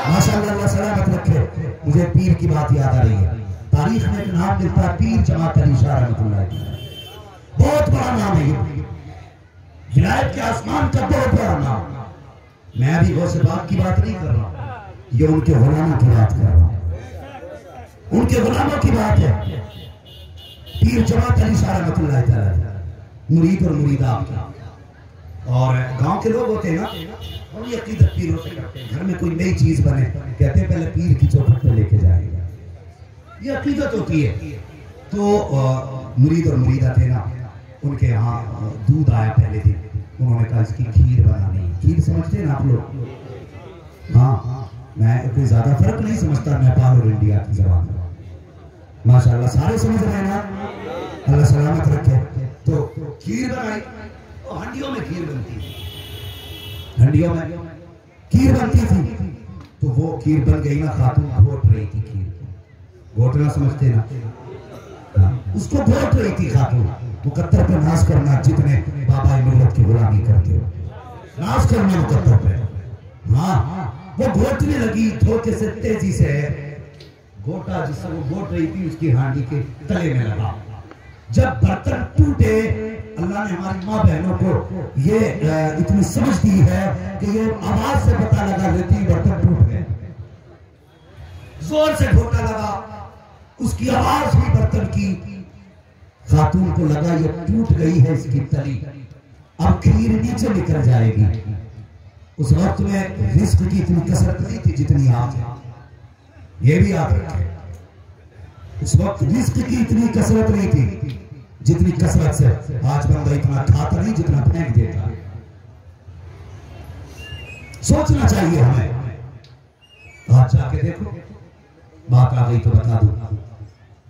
माशाअल्लाह, अल्लाह सलामत रखे। मुझे पीर की बात याद आ रही है। तारीख में एक नाम मिलता है पीर जमात अली शाह रहमतुल्लाह अलैह। बहुत बड़ा नाम है ये, विलायत के आसमान का बहुत बड़ा नाम। मैं अभी गौसे बाग की बात नहीं कर रहा, ये उनके गुलामों की बात कर रहा हूं, उनके गुलामों की बात है। पीर जमात अली शाह रहमतुल्लाह अलैह, मुरीद और मुरीदा। और गांव के लोग होते हैं ना, बड़ी अकीदत पीरों से करते हैं। घर में कोई नई चीज बने कहते हैं पहले पीर की चौखट पे लेके जाएगा, ये अकीदत होती है। तो मुरीद और मुरीदा थे ना, उनके यहाँ दूध आया पहले दिन, उन्होंने कहा इसकी खीर बनानी। खीर समझते हैं ना आप लोग? हाँ, मैं कोई ज्यादा फर्क नहीं समझता नेपाल और इंडिया की जबान में, माशाअल्लाह सारे समझ रहे हैं ना, अल्लाह सलामत रखे। तो खीर बनाई, और हंडियों में खीर बनती थी, हंडियों में खीर बनती थी। तो वो खीर बन गई ना, खातून घोट रही थी खीर, घोटना समझते ना, उसको घोट रही थी खातून। मुकद्दर पे नाज करना, जितने बाबा मिल्लत की गुलामी करते हो, नाज करना मुकद्दर पे। हाँ, वो घोटने लगी धोखे से, तेजी से घोटा, जिससे वो घोट रही थी उसकी हांडी के तले में लगा। जब बर्तन टूटे, अल्लाह ने हमारी माँ बहनों को ये इतनी समझ दी है कि ये आवाज से पता लगा लेती बर्तन टूट गए। जोर से घोटा लगा, उसकी आवाज हुई बर्तन की। खातून को लगा ये टूट गई है इसकी तली, अब खीर नीचे निकल जाएगी। उस वक्त में रिस्क की इतनी कसरत नहीं थी जितनी आज है, ये भी याद रखें। उस वक्त रिस्क की इतनी कसरत नहीं थी जितनी कसरत से आज बंदा इतना खाता नहीं जितना फेंक देता। सोचना चाहिए हमें। आज जाके देखो, बात आ गई तो बता दूं।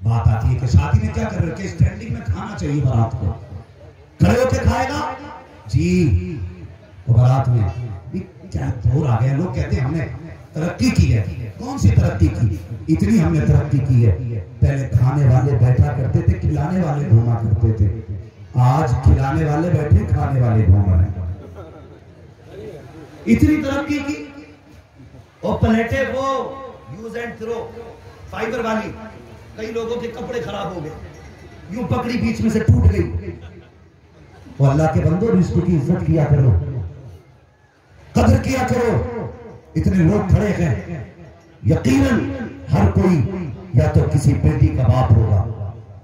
बात आती है कि शादी में क्या कर रहे हो, स्टैंडिंग में खाना चाहिए बारात को, खड़े होकर खाएगा जी। बारात में क्या भोर आ गया, लोग कहते हैं हमने तरक्की की है। कौन सी तरक्की की? इतनी हमने तरक्की की है, पहले खाने वाले बैठा करते थे, खिलाने वाले घूमा करते थे। आज खिलाने वाले बैठे, खाने वाले घूम रहे हैं। इतनी तरक्की की। और प्लेटें वो यूज एंड थ्रो फाइबर वाली, कई लोगों के कपड़े खराब हो गए, यूं पकड़ी बीच में से टूट गई। और अल्लाह के बंदो, रिश्ते की इज्जत किया करो, कदर किया करो। इतने लोग खड़े हैं, यकीनन हर कोई या तो किसी बेटी का बाप होगा,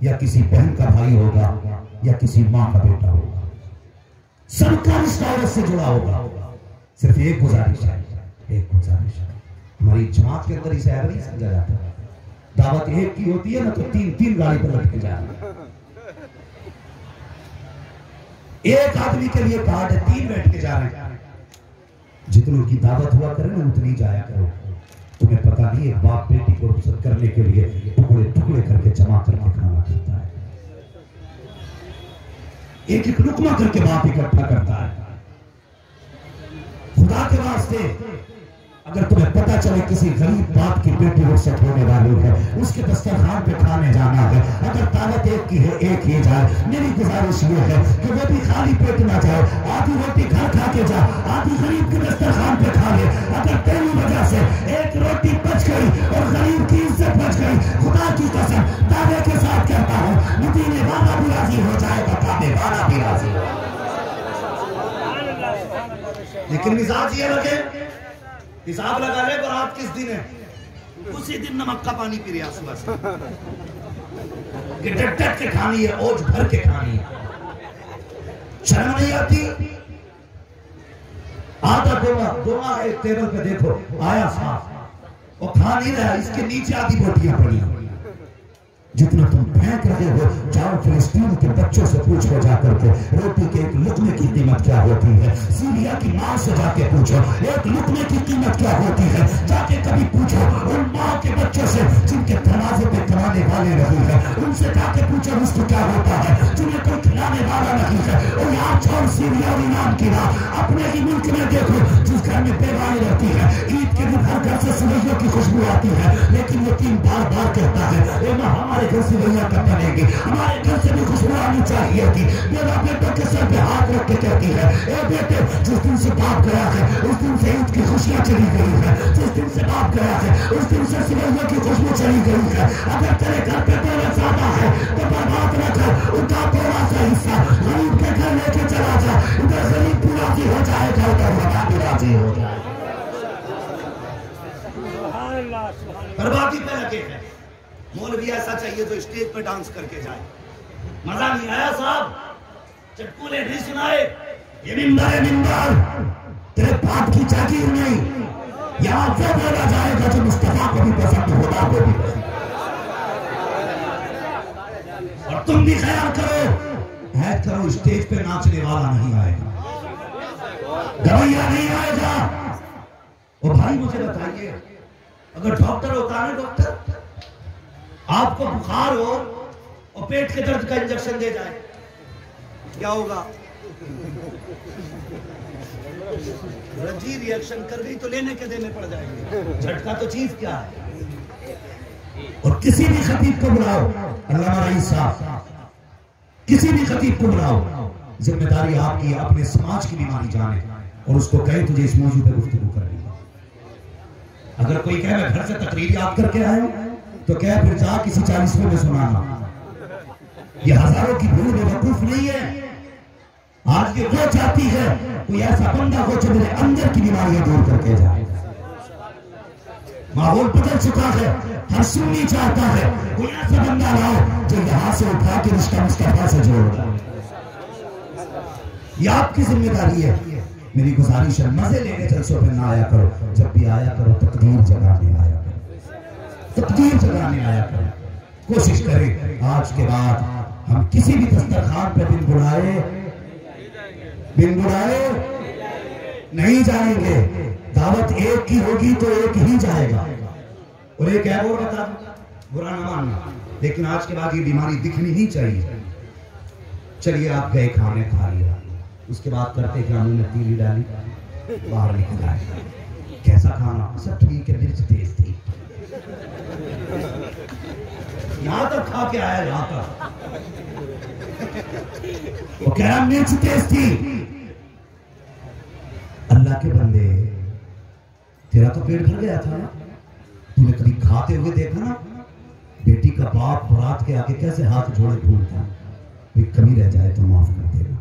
या किसी बहन का भाई होगा, या किसी माँ का बेटा होगा। सबका रिश्ता औरत से जुड़ा होगा। सिर्फ एक गुजारिश है, एक गुजारिश है, हमारी जमात के अंदर इसे नहीं समझा जाता। दावत एक की होती है ना, तो तीन तीन गाड़ी पर लटके जा रहे। एक आदमी के लिए कार्ड है, तीन बैठ के जा रहे हैं। जितनों की दावत हुआ करे ना, उतनी जाया करो। तुम्हें पता नहीं, एक बाप बेटी को रुखसत करने के लिए टुकड़े टुकड़े करके जमा करके खाना करता है, एक एक लुकमा करके बाप इकट्ठा करता है। खुदा के वास्ते, अगर तुम्हें पता चले किसी गरीब बाप की बेटी रुखसत होने वाली है, उसके दस्तरखान पे खाने जाना है, अगर दावत एक की है, एक ही जाए। मेरी गुजारिश ये है कि वो भी खाली पेट ना जाए, आधी रोटी घर खा के जा, आधी गरीब के दस्तरखान पे खा ले। अगर तेरी वजह से एक रोटी बच गई और गरीब की इज्जत बच गई, खुदा की कसम दावे के साथ कहता हूँ, मदीने वाला भी राजी हो जाएगा, काबे वाला भी राजी। लेकिन मिजाज ये लगे, हिसाब लगा ले बारात किस दिन है, उसी दिन नमक का पानी पी रहा सुबह से, कि डट डट के खानी है, ओज भर के खानी है। शर्म नहीं आती? आधा गोमा एक टेबल पे देखो आया साफ, और खा नहीं रहा, इसके नीचे आधी बोटियां पड़ी। जितना तुम फेंक रहे हो, जाओ फिलिस्तीन के बच्चों से पूछो जाकर के रोटी के एक लुकमे की कीमत क्या होती है। सीरिया की माँ से जाके पूछो एक लुकमे की कीमत क्या होती है। जाके कभी पूछो उन माँ के बच्चों से जिनके दरवाजे पे कमाने वाले नहीं है, उनसे जाके पूछो उसको क्या होता है, जिन्हें कोई खिलाने वाला नहीं है। और यहाँ छोड़ सीरिया और ईरान की बात, अपने ही मुल्क में देखो जिस घर में बेवाई रहती है, ईद के दिन हर घर से सिवैयों की खुशबू आती है, लेकिन यतीम बार बार कहता है हमारे घर से भैया कब बनेगी, हमारे घर से भी खुशबू आनी चाहिए थी। मेरा बेटा के सर पे हाथ रख के कहती है ए बेटे, जिस दिन से बाप गया है उस दिन से ईद की खुशियां चली गई है, जिस दिन से बाप गया है उस दिन से सिवैयों की खुशबू चली गई है। अगर तेरे घर पे तेरा ज्यादा है तो बर्बाद न कर, उनका थोड़ा सा हिस्सा गरीब के घर लेके चला जा, उधर गरीब भी राजी हो जाएगा, उधर बड़ा भी राजी हो जाएगा। बर्बादी पे लगे हैं। मौलवी ऐसा चाहिए जो स्टेज पे डांस करके जाए। मजा नहीं आया साहब, चटकुले नहीं सुनाए, ये मिंबर है मिंबर, तेरे बाप की जागीर नहीं। यहाँ वो बोला जाएगा जो मुस्तफा को भी पसंद, खुदा को भी पसंद। और तुम भी ख्याल करो, हैद करो, स्टेज पे नाचने वाला नहीं आएगा, गवैया नहीं आएगा। और भाई मुझे बताइए, अगर डॉक्टर होता है ना, डॉक्टर आपको बुखार हो और पेट के दर्द का इंजेक्शन दे जाए, क्या होगा? रजी रिएक्शन कर गई तो लेने के देने पड़ जाएंगे। झटका तो चीज क्या है। और किसी भी खतीब को बुलाओ, अल्लामा रईस साहब, किसी भी खतीब को बुलाओ, जिम्मेदारी आपकी है, अपने समाज की बीमारी जाने और उसको कहे तुझे इस मौजू पे गुफ्तगू करनी। अगर कोई कहे मैं घर से तकरीर याद करके आया तो क्या फिर जा किसी 40वें में सुनाना। ये हजारों की भीड़ बेवकूफ नहीं है। आज ये वो चाहती है कोई ऐसा बंदा हो जो मेरे अंदर की बीमारियां दूर करके जाए। माहौल बदल चुका है, हर सुन्नी चाहता है कोई ऐसा बंदा लाओ जो यहां से उठा के रिश्ता मुस्तफा से जोड़। ये आपकी जिम्मेदारी है। मेरी गुजारिश है, मजे लेने जलसों पे ना आया करो, जब भी आया करो तकदीर जगाने आया करो, तकदीर जगाने आया करो। कोशिश करें आज के बाद हम किसी भी दस्तरखान पे बिन बुलाए नहीं जाएंगे। दावत एक की होगी तो एक ही जाएगा। और एक है और बता दो, बुरा ना मानना, लेकिन आज के बाद ये बीमारी दिखनी ही चाहिए। चलिए आप गए, खाने खा लिया, उसके बाद करते क्या, मुंह में तीली डाली, बाहर निकल आए, कैसा खाना, सब ठीक है, मिर्च तेज थी, यहां तक खा के आया, यहां तक वो कह रहा मिर्च तेज थी। अल्लाह के बंदे, तेरा तो पेट भर गया था ना, तूने कभी खाते हुए देखा ना बेटी का बाप बारात के आगे कैसे हाथ जोड़े घूमता, कोई कमी रह जाए तो माफ कर देना,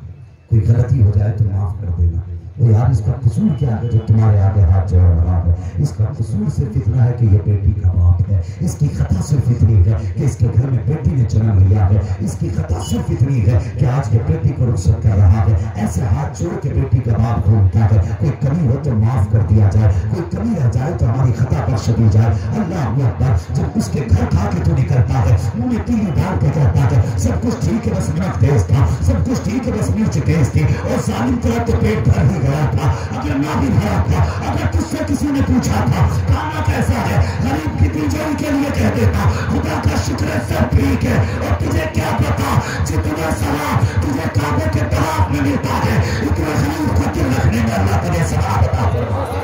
कोई गलती हो जाए तो माफ कर देना। वो यार इसका कसूर क्या है जो तुम्हारे आगे हाथ जोड़ रहा है? इसका कसूर सिर्फ इतना है कि ये बेटी का बाप है। इसकी खता सिर्फ इतनी है कि इसके घर में बेटी ने जन्म लिया है। इसकी खता सिर्फ इतनी है कि आज के बेटी को रुखसत कर रहा है। ऐसे हाथ जोड़ के बेटी का बाप घूमता है। कोई कमी हो तो माफ कर दिया जाए, कोई कमी रह जाए तो हमारी खता बख्श दी जाए। अल्लाह अकबर। जब उसके घर खा के तो निकलता है, मुंह में तीली डाल के कहता है सब कुछ ठीक है, बस नमक तेज था, सब कुछ ठीक है, बस मिर्च तेज थी। और जालिम तेरा तो पेट भर ही गया था, अगर ना भी भरा था। अगर तुझसे किसी ने पूछा था खाना कैसा है, गरीब की तिजोरी के लिए कह देता खुदा का शुक्र है सब ठीक है। और तुझे क्या पता जितना सवाब तुझे काबे के तवाफ में मिलता है, इतने गरीब को दिल रखने में अल्लाह तुझे सवाब अता फरमाता है।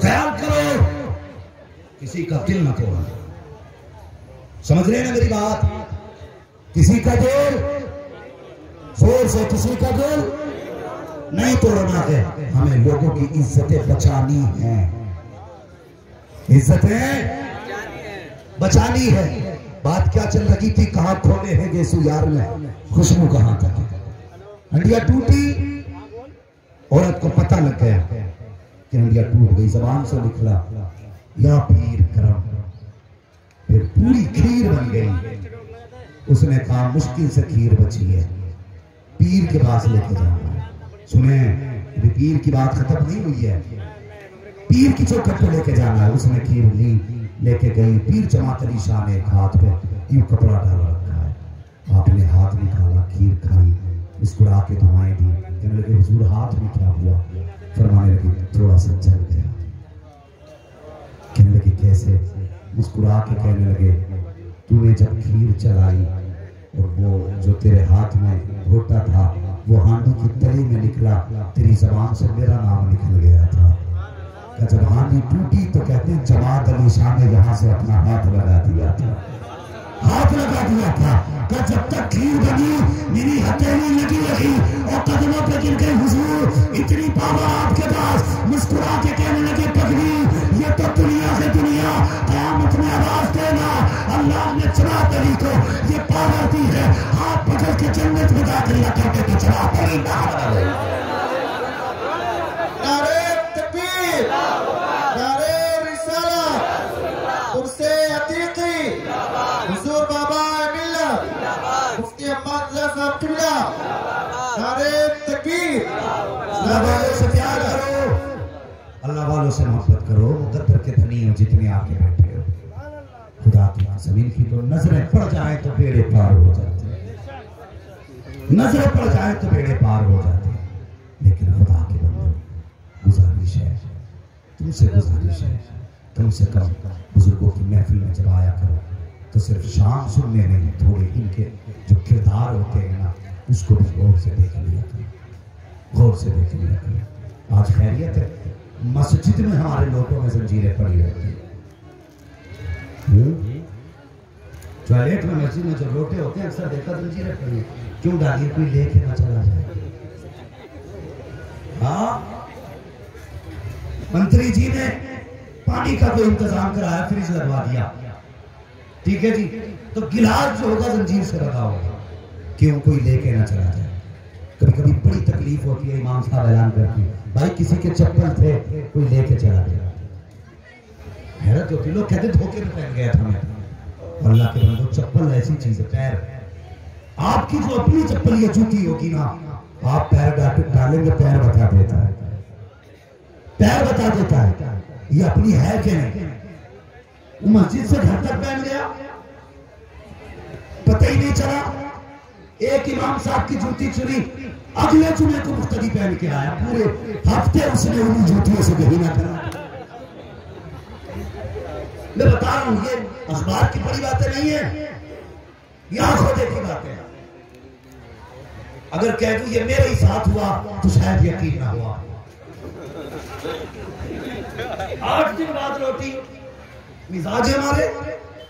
ख्याल करो किसी का दिल न तोड़ना। समझ रहे ना मेरी बात? किसी का दिल जोर से, किसी का दिल नहीं तोड़ना है। हमें लोगों की इज्जतें बचानी है, इज्जतें बचानी है। बात क्या चल रही थी, कहां खोले हैं गेसू यार में, खुशबू कहां तक, हंडिया टूटी, औरत को पता लग गया कि हंडिया टूट गई, जबान से निकला या पीर करम, फिर पूरी खीर बन गई। उसने कहा मुश्किल से खीर बची है, पीर के पास लेके जाना है। सुने, अभी पीर की बात खत्म नहीं हुई है, पीर की चौखट पे लेके जाना है। उसने खीर ली, लेके गई। पीर जमात अली शाह ने एक हाथ पे यूं कपड़ा डाला रखा है, आपने हाथ निकाला, खीर खाई, मुस्कुरा के दुआएं दी। कहने लगे हुजूर हाथ में क्या हुआ? फरमाने लगी थोड़ा सा जल गया। कहने लगे कैसे? मुस्कुरा के कहने लगे तूने जब खीर चलाई और वो जो तेरे हाथ में घोटा था वो हांडी की तली में निकला, तेरी जबान से मेरा नाम निकल गया था। जब हांडी टूटी तो कहते हैं जमात अली शाह ने यहाँ से अपना हाथ लगा दिया था, हाथ लगा दिया था। जब तक खीर बनी मेरी हथेली लगी रही और कदमों पे गिर गए हुजूर, इतनी पावर आपके पास। मुस्कुरा के कहने लगे पगली ये तो दुनिया से दुनिया, क़यामत में आवाज देना। अल्लाह ने जमात अली को ये पावर दी है, हाथ पकड़ के जन्नत में दाखिल करके तो जमात अली नारे तकबीर, नारे रिसालत, उर्से अतीकी, हुजूर बाबा मुफ्ती अहमद साहब किबला, नारे तकबीर। अल्लाह वालों से प्यार करो, अल्लाह वालों से मोहब्बत करो। मुकद्दर के धनी हो जितने आके बैठे हो, खुदा की जमीन की तो नजरें पड़ जाए तो बेड़े पार हो जाते हैं, नजरें पड़ जाए तो बेड़े पार हो जाते हैं। लेकिन खुदा के बंदो गुजारिश है, तुमसे गुजारिश है, कम से कम बुजुर्गों की महफिल में जब आया करो तो सिर्फ शाम सुनने नहीं, थोड़े इनके जो किरदार होते हैं ना उसको भी गौर से देख लिया करो, गौर से देख लिया करो। आज खैरियत है, मस्जिद में हमारे लोगों में जंजीरें पड़ी रहती है। टॉयलेट में मस्जिद में जो लोटे होते हैं अक्सर देखा जंजीरें पड़ी है, क्यों डालिए? कोई लेके ना चला जाए। हाँ, मंत्री जी ने पानी का कोई इंतजाम कराया, फ्रिज लगवा दिया, ठीक है जी, तो गिलास जो होगा जंजीर से रखा होगा, क्यों? कोई लेके ना चला जाए। कभी कभी बड़ी तकलीफ होती है, इमाम साहब ऐलान करती है भाई किसी के चप्पल थे कोई लेके चला गया, हैरत होती। लोग कहते धोखे में पहन गया था मैं। अल्लाह के बंदो चप्पल ऐसी चीज है, पैर आपकी जो अपनी चप्पल या जूती होगी ना, आप पैर डालेंगे पैर बता देता है, पैर बता देता है ये अपनी है कि नहीं। मस्जिद से घर तक पहन गया, पता ही नहीं चला। एक इमाम साहब की जूती चुनी, अगले जुमे को मुफ्तदी पहन के आया, पूरे हफ्ते उसने उन्हीं जूतियों से गही ना करा। मैं बता रहा हूं ये अखबार की बड़ी बातें नहीं है, ये आंखों देखी बातें हैं। अगर कह दूं ये मेरे ही साथ हुआ तो शायद यकीन ना हुआ। 8 दिन बाद रोटी मिजाज हमारे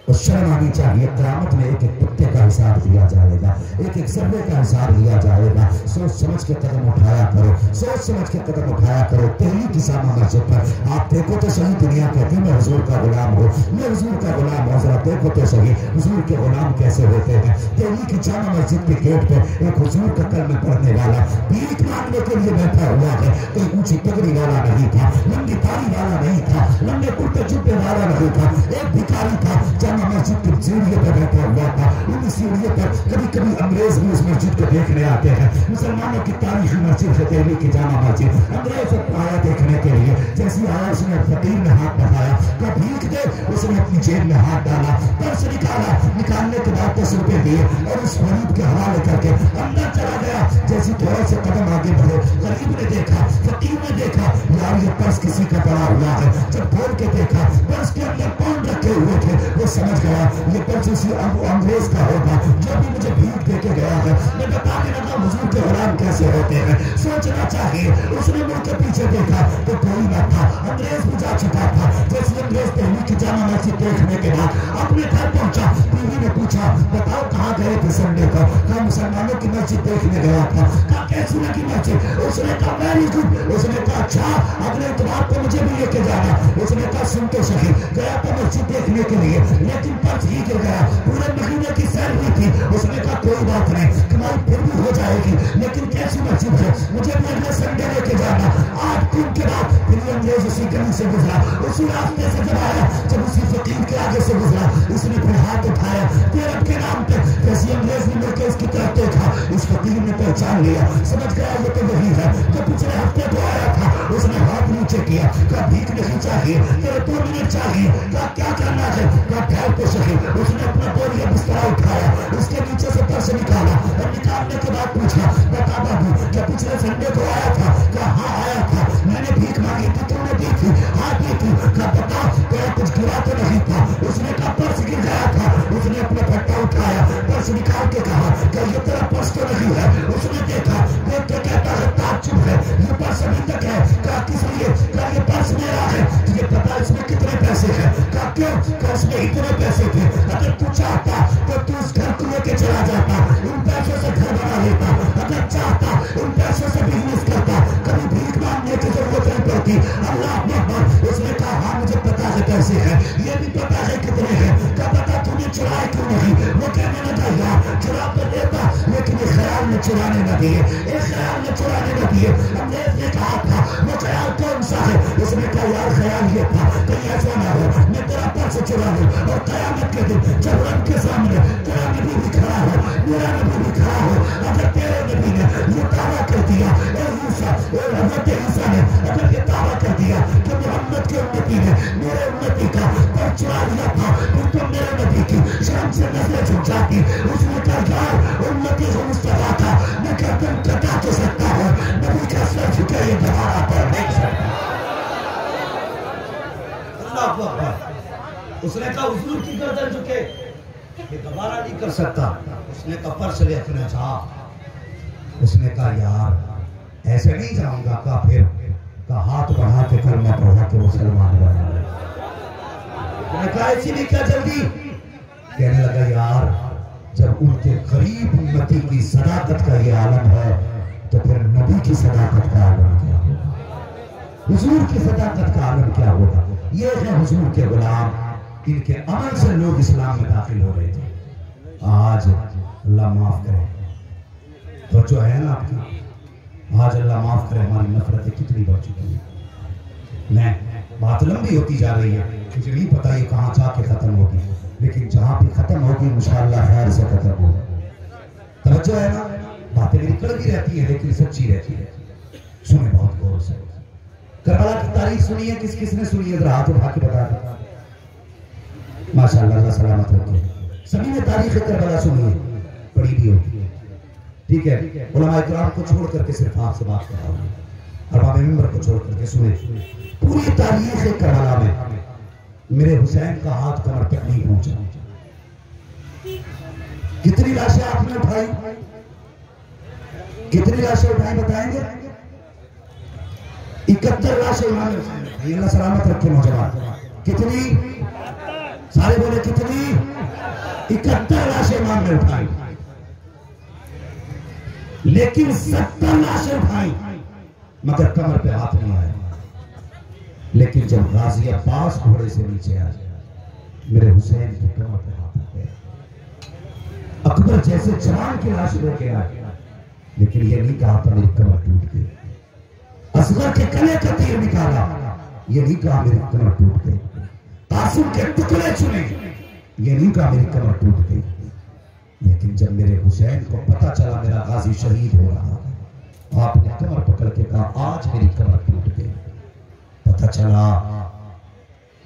और शर्म आनी चाहिए। क़यामत में एक एक कुत्ते का हिसाब दिया जाएगा, एक एक सर्वे का हिसाब लिया जाएगा। सोच समझ के कदम उठाया करो, सोच समझ के कदम उठाया करो। पहली की जामा मस्जिद पर आप देखो तो सही, दुनिया कहती है मैं हुजूर का गुलाम हूँ, मैं हुजूर का गुलाम हूँ। जरा देखो तो सही हुजूर के गुलाम कैसे होते हैं। पहली की जामा मस्जिद के गेट पे एक हुजूर का कलमा पढ़ने वाला भीख मांगने के लिए बैठा हुआ है। कोई ऊंची पगड़ी वाला नहीं था, लंबी तारी वाला नहीं था, लंबे कुर्ते जुब्बे वाला नहीं था, एक भिखारी था जामा मस्जिद की सीढ़ियों पर बैठा हुआ था। उन सीढ़ियों पर कभी कभी अंग्रेज भी उस मस्जिद को देखने आते हैं। मुसलमानों की तारीखी मस्जिद है दिल्ली की जामा मस्जिद, अंग्रेज आया देखने के लिए। जैसी आया उसने फकीर में हाथ बढ़ाया, तो भीख दे, उसने अपनी जेब में हाथ डाला, पर्स निकाला, निकालने के बाद 10 रुपए दिए और उस गरीब के हवाले करके अंदर चला गया। जैसे थोड़ा सा कदम आगे बढ़े, गरीब ने देखा, फकीर ने देखा यार ये पर्स किसी का पड़ा हुआ है। जब खोल के देखा पर्स के अंदर पाउंड रखे हुए थे, वो समझ गया ये पर्स उसी अंग्रेज का होगा जो भी मुझे भीख दे के गया है। मैं बताने लगा हुजूर के गुलाम कैसे होते हैं। सोचना चाहिए। उसने मुड़ के पीछे देखा तो कोई न था, अंग्रेज भी जा चुका था। जैसे अंग्रेज पहली की जामा मस्जिद देखने के बाद अपने घर पहुंचा, बीवी ने पूछा बताओ कहाँ गए थे संडे को? कहा मुसलमानों की मस्जिद देखने गया था। कहा कैसी लगी मस्जिद? उसने कहा वेरी गुड। उसने कहा अच्छा अगले इतवार को मुझे भी लेके जाना। उसने कहा सुन तो सही, गया तो मस्जिद देखने के लिए लेकिन पर्स ही गिर गया, पूरे महीने की सैलरी थी। उसने कहा कोई बात नहीं, कमाई फिर भी हो जाएगी, लेकिन कैसी मस्जिद है, मुझे भी अगले संडे लेके जाना। 8 दिन के बाद फिर अंग्रेज उसी गली से गुजरा, उसी रास्ते से जब आया, जब उसी फकीर के आगे से गुजरा, उसने फिर हाथ उठाया तेरब के नाम पे। जैसे अंग्रेज ने मिलकर इसकी तरफ देखा, इस फकीर ने पहचान लिया, समझ गया ये तो वही है जो पिछले हफ्ते को आया था। उसने हाथ नीचे नीचे किया, कहा भीख नहीं चाहिए, तेरे 2 मिनट चाहिए, कहा क्या करना है, कहा ठहर तो सही। उसने अपना बोरिया बिस्तरा उठाया, उसके नीचे से पर्स निकाला और निकालने के बाद पूछा, बता बाबू क्या पिछले संडे को आया था, कहा हाँ आया था, मैंने भीख मांगी थी, तुमने दी थी, हाँ दी थी, कहा बता तेरा कुछ गिरा तो नहीं था। उसने कहा पर्स गिर गया था। उसने अपना फट्टा उठाया, पर्स निकाल के कहा कि ये तेरा पर्स तो नहीं है। उसने देखा, देख के कहता है ताज्जुब है, ये पर्स अभी तक है। कहा किस लिए, कहा ये पर्स मेरा है, तुझे पता इसमें कितने पैसे हैं, कहा क्यों, कहा इसमें इतने पैसे थे, अगर तू चाहता तो तू उस घर को लेके चला जाता, उन पैसों से घर बना लेता, अगर चाहता उन पैसों से बिजनेस करता, कभी भीख मांगने की जरूरत नहीं पड़ती। अल्लाह अकबर। उसने कहा हाँ मुझे पता है पैसे हैं, ये भी पता है कितने हैं, क्या पता तूने चुराए क्यों नहीं। वो कहने लगा यार चुरा तो देता, लेकिन ये ख्याल में चुराने न दिए, एक ख्याल में चुराने न दिए। हमने ने कहा था वो ख्याल कौन सा है। उसने कहा यार ख्याल ये था कहीं ऐसा ना हो मैं तेरा पर्स चुरा लूं और कयामत के दिन जब रब के सामने तेरा नबी भी खड़ा हो, मेरा नबी भी खड़ा हो, अगर तेरे नबी ने ये दावा कर दिया, हज़रत ईसा ने अगर ये दावा कर दिया कि मोहम्मद के उम्मती ने मेरे उम्मती का पर्स चुरा लिया था, फिर तो मेरे नबी की शर्म से नजरें झुक जाती। उसने कहा यार उम्मती को मुस्तफा था, मैं गर्दन कटा तो सकता हूँ, नबी का सर झुके ये दोबारा पर नहीं सकता। अल्लाह अकबर। उसने कहा हुजूर की गर्दन झुके ये दोबारा नहीं कर सकता। उसने कहा पर्स ले अपने साथ। उसने कहा यार ऐसे नहीं जाऊंगा, कहा फिर, कहा हाथ बढ़ा के कलमा पढ़ा के मुसलमान बना। मैंने कहा ऐसी भी क्या जल्दी। कहने लगा यार जब उनके गरीब उम्मती की सदाकत का ये आलम है तो फिर नबी की सदाकत का आलम क्या होगा, हुजूर की सदाकत का आलम क्या होगा। ये है हुजूर के गुलाम, इनके अमल से लोग इस्लाम में दाखिल हो रहे थे। आज अल्लाह माफ करे तो जो है ना आपकी, आज अल्लाह माफ करे हमारी नफरतें कितनी बढ़ चुकी है। मैं बात लंबी होती जा रही है, मुझे नहीं पता ये कहाँ जाके खत्म होगी, लेकिन जहां भी खत्म होगी इंशाअल्लाह खैर से खत्म होगी। तवज्जो है ना, बातें मेरी कड़वी रहती है लेकिन सच्ची रहती है। सुने बहुत गौर से। करबला की तारीख सुनी है, किस किसने सुनी है जरा हाथ उठा के बता दो। माशाअल्लाह अल्लाह सलामत रखे। सभी ने तारीख करबला सुनी है, पढ़ी भी होती है, ठीक है। उलमा इकराम को छोड़ करके सिर्फ आपसे बात कर रहा हूं, अरबाब मिंबर को छोड़ करके सुने। पूरी तारीख करबला में मेरे हुसैन का हाथ कमर तक नहीं पहुंचा। कितनी लाशें आपने उठाई, कितनी लाशें उठाई बताएंगे। 71 लाशें इमाम हुसैन ने उठाई। अल्लाह सलामत रखे नौजवान। कितनी, सारे बोले कितनी, 71 लाशें इमाम ने उठाई, लेकिन 70 लाशें उठाई मगर कमर पे हाथ नहीं आया। लेकिन जब गाजी अब्बास घोड़े से नीचे आए मेरे हुसैन की कमर पे हाथ आ गया। अकबर जैसे जवान की लाश लेके आए, लेकिन ये नहीं कहा था मेरी कमर टूट गई। असगर के गले का तीर निकाला, ये नहीं कहा मेरी कमर टूट गई। कासिम के टुकड़े चुने, ये नहीं कहा मेरी कमर टूट गई। लेकिन जब मेरे हुसैन को पता चला मेरा गाजी शहीद हो रहा, आपने कमर पकड़ के कहा आज मेरी कमर टूट गई। पता चला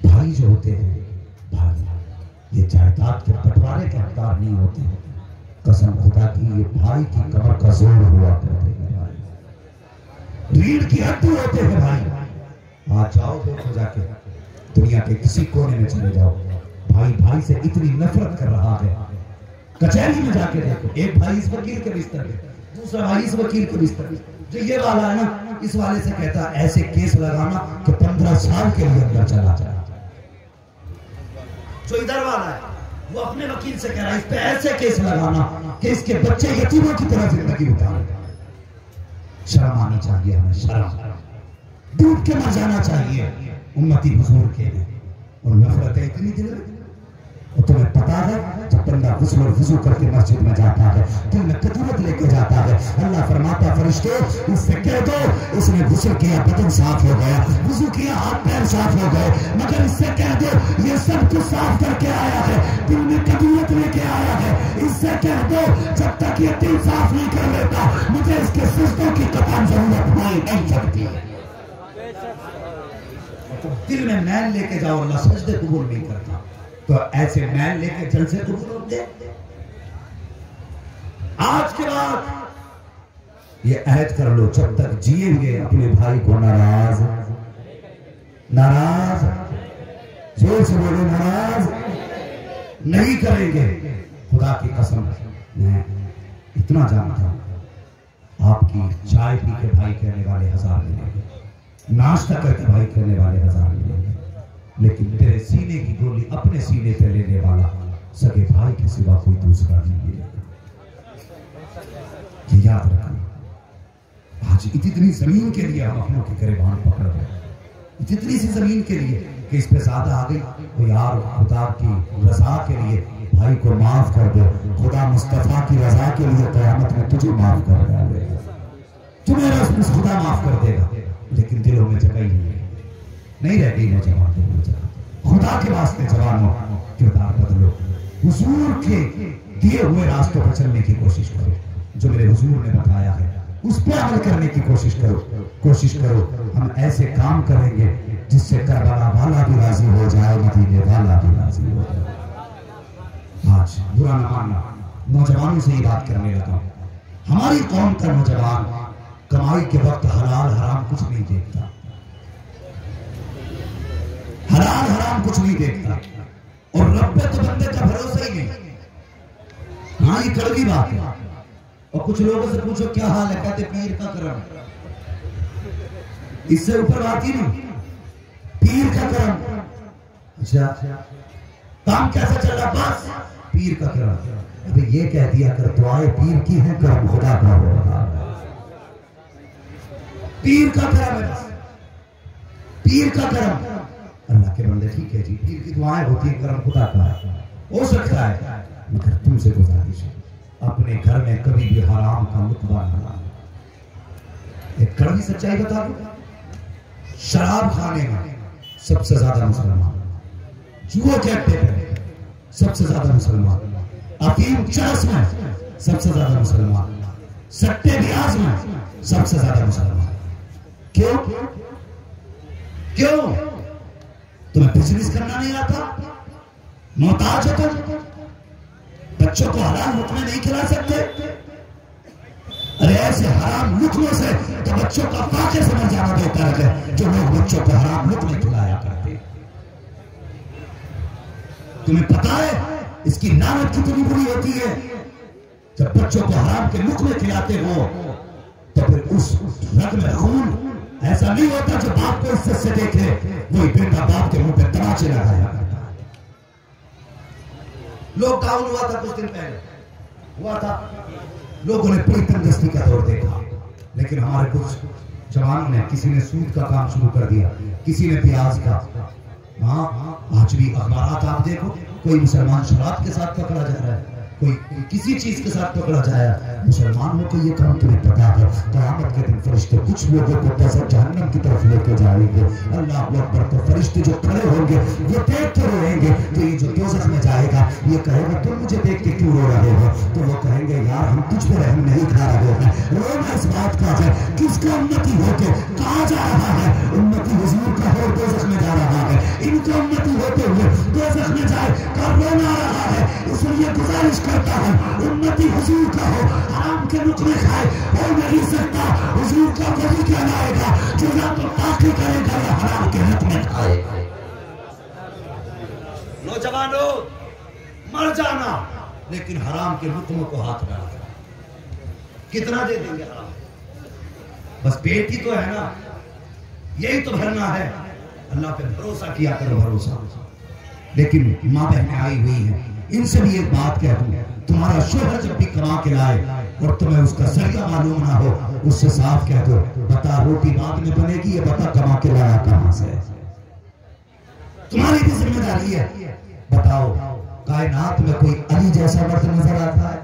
भाई जो होते हैं, भाई ये जायदाद के बंटवारे के हकदार नहीं होते। कसम खुदा की ये भाई की कमर का जोर हुआ करते हैं, भाई रीढ़ की हड्डी होते हैं भाई। आज जाओ देखो जाके दुनिया के किसी कोने में चले जाओ, भाई भाई से इतनी नफरत कर रहा है। कचहरी में जाके देखो, एक भाई इस वकील के बिस्तर पे, दूसरा भाई इस वकील के बिस्तर पे। जो ये वाला है ना, इस वाले से कहता ऐसे केस लगाना कि 15 साल के लिए अंदर चला जाए। जो इधर वाला है वो अपने वकील से कह रहा है इस पे ऐसे केस लगाना कि इसके बच्चे यतीमों की तरह जिंदगी बिताएं। शर्म आनी चाहिए हमें, शर्म डूब के मर जाना चाहिए उम्मती हुजूर के लिए। और नफरतें इतनी दिल में, और तुम्हें पता है जब बंदा गुस्ल और वुजू करके मस्जिद में जाता है, दिल में कदूरत लेके जाता है। अल्लाह फरमाता फरिश्ते इससे कह दो इसने गुस्ल किया बदन साफ हो गया, वुजू किया हाथ पैर साफ हो गए, मगर इससे कह दो ये सब कुछ साफ करके आया है, दिल में कदूरत लेके आया है। इससे कह दो जब तक ये दिल साफ नहीं कर लेता मुझे इसके सिजदों की कतई जरूरत नहीं सकती है। तो दिल में मैल लेके जाओ, अल्लाह सजदे कबूल नहीं करता। तो ऐसे मैल लेके जलसे कबूल होते। आज के बाद ये अहद कर लो, जब तक जिएंगे अपने भाई को नाराज जोर से बोलो, नाराज नहीं करेंगे। खुदा की कसम, मैं इतना जानता हूं, आपकी चाय पी के भाई कहने वाले 1000 मिलेंगे, नाश्ता करके भाई कहने वाले 1000 मिलेंगे, लेकिन तेरे सीने की गोली अपने सीने पे लेने वाला सगे भाई के सिवा कोई दूसरा नहीं मिलेगा। याद रखना, आज इतनी जमीन के लिए हम अपनों के गिरबान पकड़ रहे हैं, इतनी सी जमीन के लिए कि इस पे ज्यादा आ गई तो यार खुदा की रजा के लिए भाई को माफ कर दो। खुदा मुस्तफा की रजा के लिए क़यामत में तुझे माफ कर देगा, तुम्हें रसूल खुदा माफ कर देगा, लेकिन दिलों में जगह ही नहीं रह गई। नौजवान खुदा के वास्ते जवानों किरदार बदलो, हुजूर के दिए हुए रास्तों पर चलने की कोशिश करो, जो मेरे हुजूर ने बताया है उस पर अमल करने की कोशिश करो। हम ऐसे काम करेंगे जिससे करबला वाला भी राजी हो जाए, मदीने वाला भी राजी हो जाए। आज बुरा न मानना, नौजवानों से ही बात करने लगा। हमारी कौम का नौजवान कमाई के वक्त हलाल हराम कुछ नहीं देखता, हलाल हराम कुछ नहीं देखता, और रब पे तो बंदे का भरोसा ही नहीं। हाँ, ये कड़वी बात है। और कुछ लोगों से पूछो क्या हाल है, कहते पीर का करम। इससे ऊपर बात ही नहीं, पीर का करम। अच्छा, काम कैसा चल रहा? बस पीर का करम। अबे ये कह दिया कर दुआएं पीर की है, करम खुदा का हो रहा है। पीर का करम है, बस पीर का करम। अल्लाह के बंदे ठीक है जी, पीर की दुआएं होती है, करम खुदा का है, हो सकता है, मगर तुमसे गुजारिश है अपने घर में कभी भी हराम का मुतबा न लाना। एक कड़वी सच्चाई बता दो, शराब खाने में सबसे ज्यादा मुसलमान, जुआ के अड्डे पे सबसे ज्यादा मुसलमान, अफीम चरस में सबसे ज्यादा मुसलमान, सट्टे ब्याज में सबसे ज्यादा मुसलमान। क्यों? तुम्हें बिजनेस करना नहीं आता? मोहताज हो तुम? बच्चों को हराम लुकमे नहीं खिला सकते? अरे ऐसे हराम लुकमों से तो बच्चों का फाके से मर जाना बेहतर है, जो लोग बच्चों को हराम लुकमे खिलाया करते। तुम्हें पता है इसकी नामत कितनी बुरी होती है? जब बच्चों को हराम के लुकमे खिलाते हो तो फिर उस रग में खून ऐसा नहीं होता जो बाप को इज्जत से देखे, वही बेटा बाप के मुंह पे तमाचे लगाया। लॉकडाउन हुआ था कुछ दिन पहले, हुआ था, लोगों ने पूरी तंदुरुस्ती का दौर देखा, लेकिन हमारे कुछ जवानों ने, किसी ने सूद का काम शुरू कर दिया, किसी ने प्याज का। हाँ, आज भी अखबारात आप देखो, कोई मुसलमान शराब के साथ पकड़ा जा रहा है, कोई किसी चीज के साथ पकड़ा जाए। मुसलमानों को ये काम तुम्हें पता है, क़यामत के दिन फरिश्ते कुछ लोगों को तज़र जहन्नम की तरफ लेके जाएंगे। अल्लाह अकबर। तो फरिश्ते जो खड़े होंगे वो देखते रहेंगे, तो ये जो दोज़ख में जाएगा ये कहेगा तुम मुझे देख के क्यों रो रहे हो? तो वो कहेंगे यार हम तुझ पे रहम नहीं खा रहे हैं, रोना इस बात का है किसका उम्मती होके कहा जा रहा है, उम्मती हुजूर का हो दोज़ख में जा रहा है, इनका उम्मती होते हुए दोज़ख में जाए कर रोना आ रहा है। इसलिए गुजारिश करता हूं उम्मती हुजूर का हो, हराम के लुकमे खाए हो नहीं सकता। हुजूर का वही कहलाएगा जो या तो ताक़ी करेगा या हराम के लुकमे खाएगा। नौजवानों, मर जाना लेकिन हराम के लुकमों को हाथ में रखना। कितना दे देंगे हराम? बस पेट ही तो है ना, यही तो भरना है। अल्लाह पे भरोसा किया करो, भरोसा। लेकिन माँ बहनें आई हुई हैं, इनसे भी एक बात कह दूं, तुम्हारा शोहर जब भी कमा के लाए और तुम्हें उसका जरिया मालूम ना हो, उससे साफ कह दो बता रोटी बाद में बनेगी, ये बता कमा के लाया कहां से। तुम्हारी भी जिम्मेदारी है। बताओ कायनात में कोई अली जैसा मर्द नजर आता है?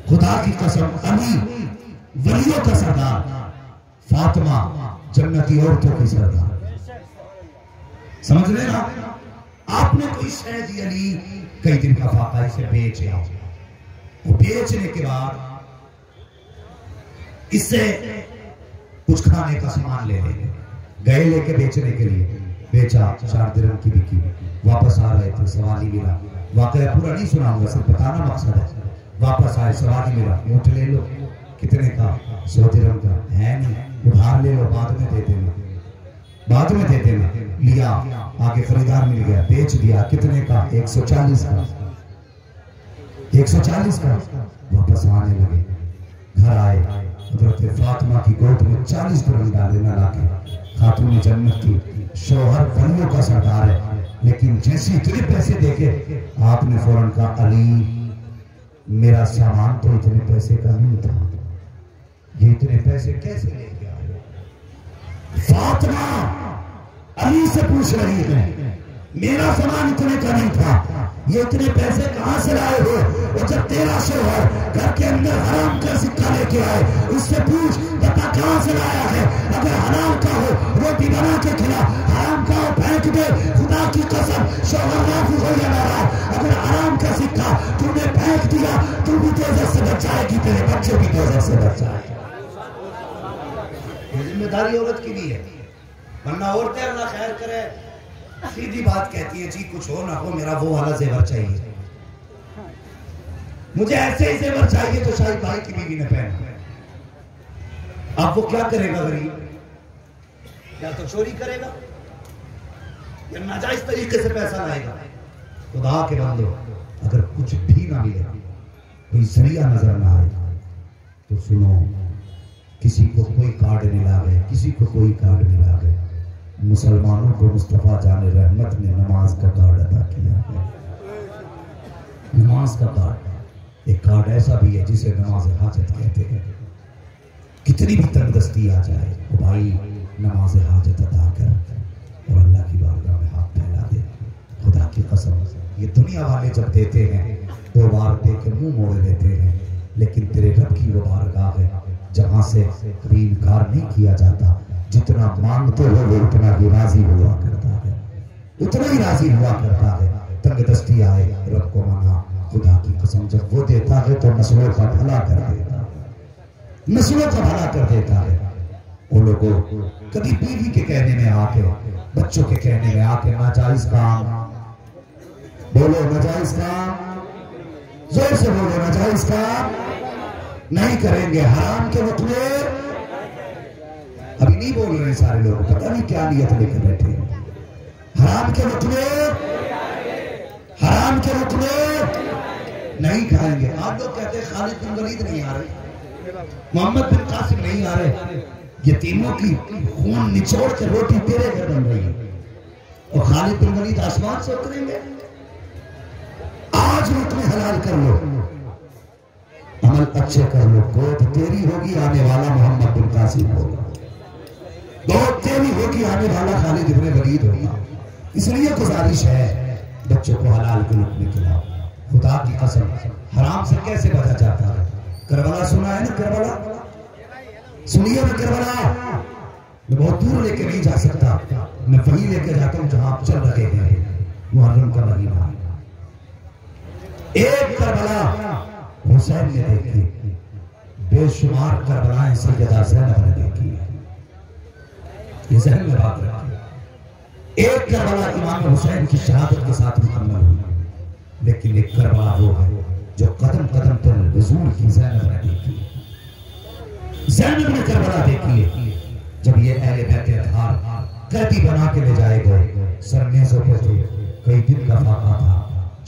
खुदा की कसम, अली वलियों का सरदार, फातिमा जन्नती औरतों की सरदार। समझ लेना, आपने कोई शहद अली कई दिन का फाका इसे बेच आओ, वो बेचने के बाद इससे कुछ खाने का सामान ले लेंगे, गए लेके बेचने के लिए, बेचा, 4 दिरहम की बिकी। वापस आ रहे थे, सवारी मिला। वाकया पूरा नहीं सुनाऊंगा, सिर्फ बताना मकसद है। वापस आए, सवारी मिला, ऊँट ले लो। कितने का? 100 दिरहम का। है नहीं, उधार ले लो, बाद में दे देना, बाद में दे देना। लिया, आगे खरीदार मिल गया, बेच दिया। कितने का? 140 का। 140 का। वापस आने लगे, घर आए, हजरत फातिमा की गोद में 40 दिरहम डाले ना लाके। खातून जन्नत की, शौहर वलियों का सरदार है, लेकिन जैसे इतने पैसे देखे आपने फौरन कहा, अली मेरा सामान तो इतने पैसे का नहीं था, ये इतने पैसे कैसे ले गया? फातिमा अली से पूछ रही है, मेरा सामान इतने का नहीं था, ये इतने पैसे कहां से लाए हो? और जब तेरा शौहर घर के अंदर हराम का सिक्का लेके आए, उससे पूछ, बता कहां से लाया है? अगर हराम का हो रोटी बना के खिला, हराम का हो फेंक दे। खुदा की कसम, शौहर राजी हो या नाराज, अगर हराम का सिक्का तूने फेंक दिया, तू भी तेजर से बच जाएगी, तेरे बच्चे भी तेजर से बच जाएंगे। ये जिम्मेदारी औरत की भी है, वरना औरतें अल्लाह खैर करे सीधी बात कहती है, जी कुछ हो ना हो मेरा वो वाला जेवर चाहिए, मुझे ऐसे ही जेवर चाहिए तो शायद भाई की बीवी ने पहना। अब वो क्या करेगा गरीब? या तो चोरी करेगा या नाजायज तरीके से पैसा लाएगा। खुदा के बंदो, अगर कुछ भी ना मिले, कोई जरिया नजर ना आए, तो सुनो, किसी को कोई कार्ड मिला है, किसी को कोई कार्ड मिला है, मुसलमानों को मुस्तफा जाने रहमत ने नमाज का कार्ड अदा किया है। नमाज का कार्ड, एक कार्ड ऐसा भी है जिसे नमाज हाजत कहते हैं। कितनी भी तंगदस्ती आ जाए, तो भाई नमाज हाजत अदा कर और अल्लाह की बारगाह में हाथ फैला दे। खुदा की कसम, ये दुनिया वाले जब देते हैं 2 बार दे के मुंह मोड़ लेते हैं, लेकिन तेरे रब की वो बारगाह है जहां से कभी इनकार नहीं किया जाता। जितना मांगते हो वो उतना ही राजी हुआ करता है, उतना ही राजी हुआ करता है। तंगदस्ती आए, रब को माना, खुदा की कसम जब वो देता है तो नस्लों का भला कर देता है, नस्लों का भला कर देता है। वो लोगों कभी बीवी के कहने में आके, बच्चों के कहने में आके नाजायज काम, बोलो नाजायज काम, जोर से बोलो नाजायज काम नहीं करेंगे। हराम के वक्त में अभी नहीं बोल रहे सारे लोग, पता नहीं क्या नियत लेकर बैठे हैं। हराम के वक्त में, हराम के वक्त में नहीं खाएंगे। आप लोग कहते हैं खालिद बिन वलीद नहीं आ रहे, मोहम्मद बिन कासिम नहीं आ रहे, यतीमों की खून निचोड़ के रोटी तेरे घर बन रही है, और खालिद बिन वलीद आसमान से उतरेंगे। आज रुक में हलाल कर लो, अमल अच्छे कर लो, गोद तेरी होगी, आने वाला मोहम्मद बिन कासिम होगा, गोद तेरी होगी, आने वाला खालिद इब्न वलीद होगा। इसलिए गुजारिश है, बच्चों को हलाल के लुक़्मे खिलाओ। खुदा की कसम, हराम से कैसे बचा जाता है? करबला सुना है ना? करबला सुनिए ना, करबला मैं बहुत दूर लेके नहीं जा सकता, मैं वही लेके जाता हूं जहां आप चल रहे हैं। मुहर्रम का महीना, एक करबला हुसैन ने देखी, बेशुमार करबलाएं सैयदा ज़ैनब ने देखी है, ये ज़हन में बात रखिए। एक करबला इमाम हुसैन की शहादत के साथ मुकम्मल हुई, लेकिन एक करबला वो है जो कदम कदम पर हुजूर की ज़ैनब ने देखी। ज़ैनब ने करबला देखी है जब ये अहले बैत अतहार कैदी बना के ले जाए गए, सरनेज़ों पे थे, कई दिन का फाका था।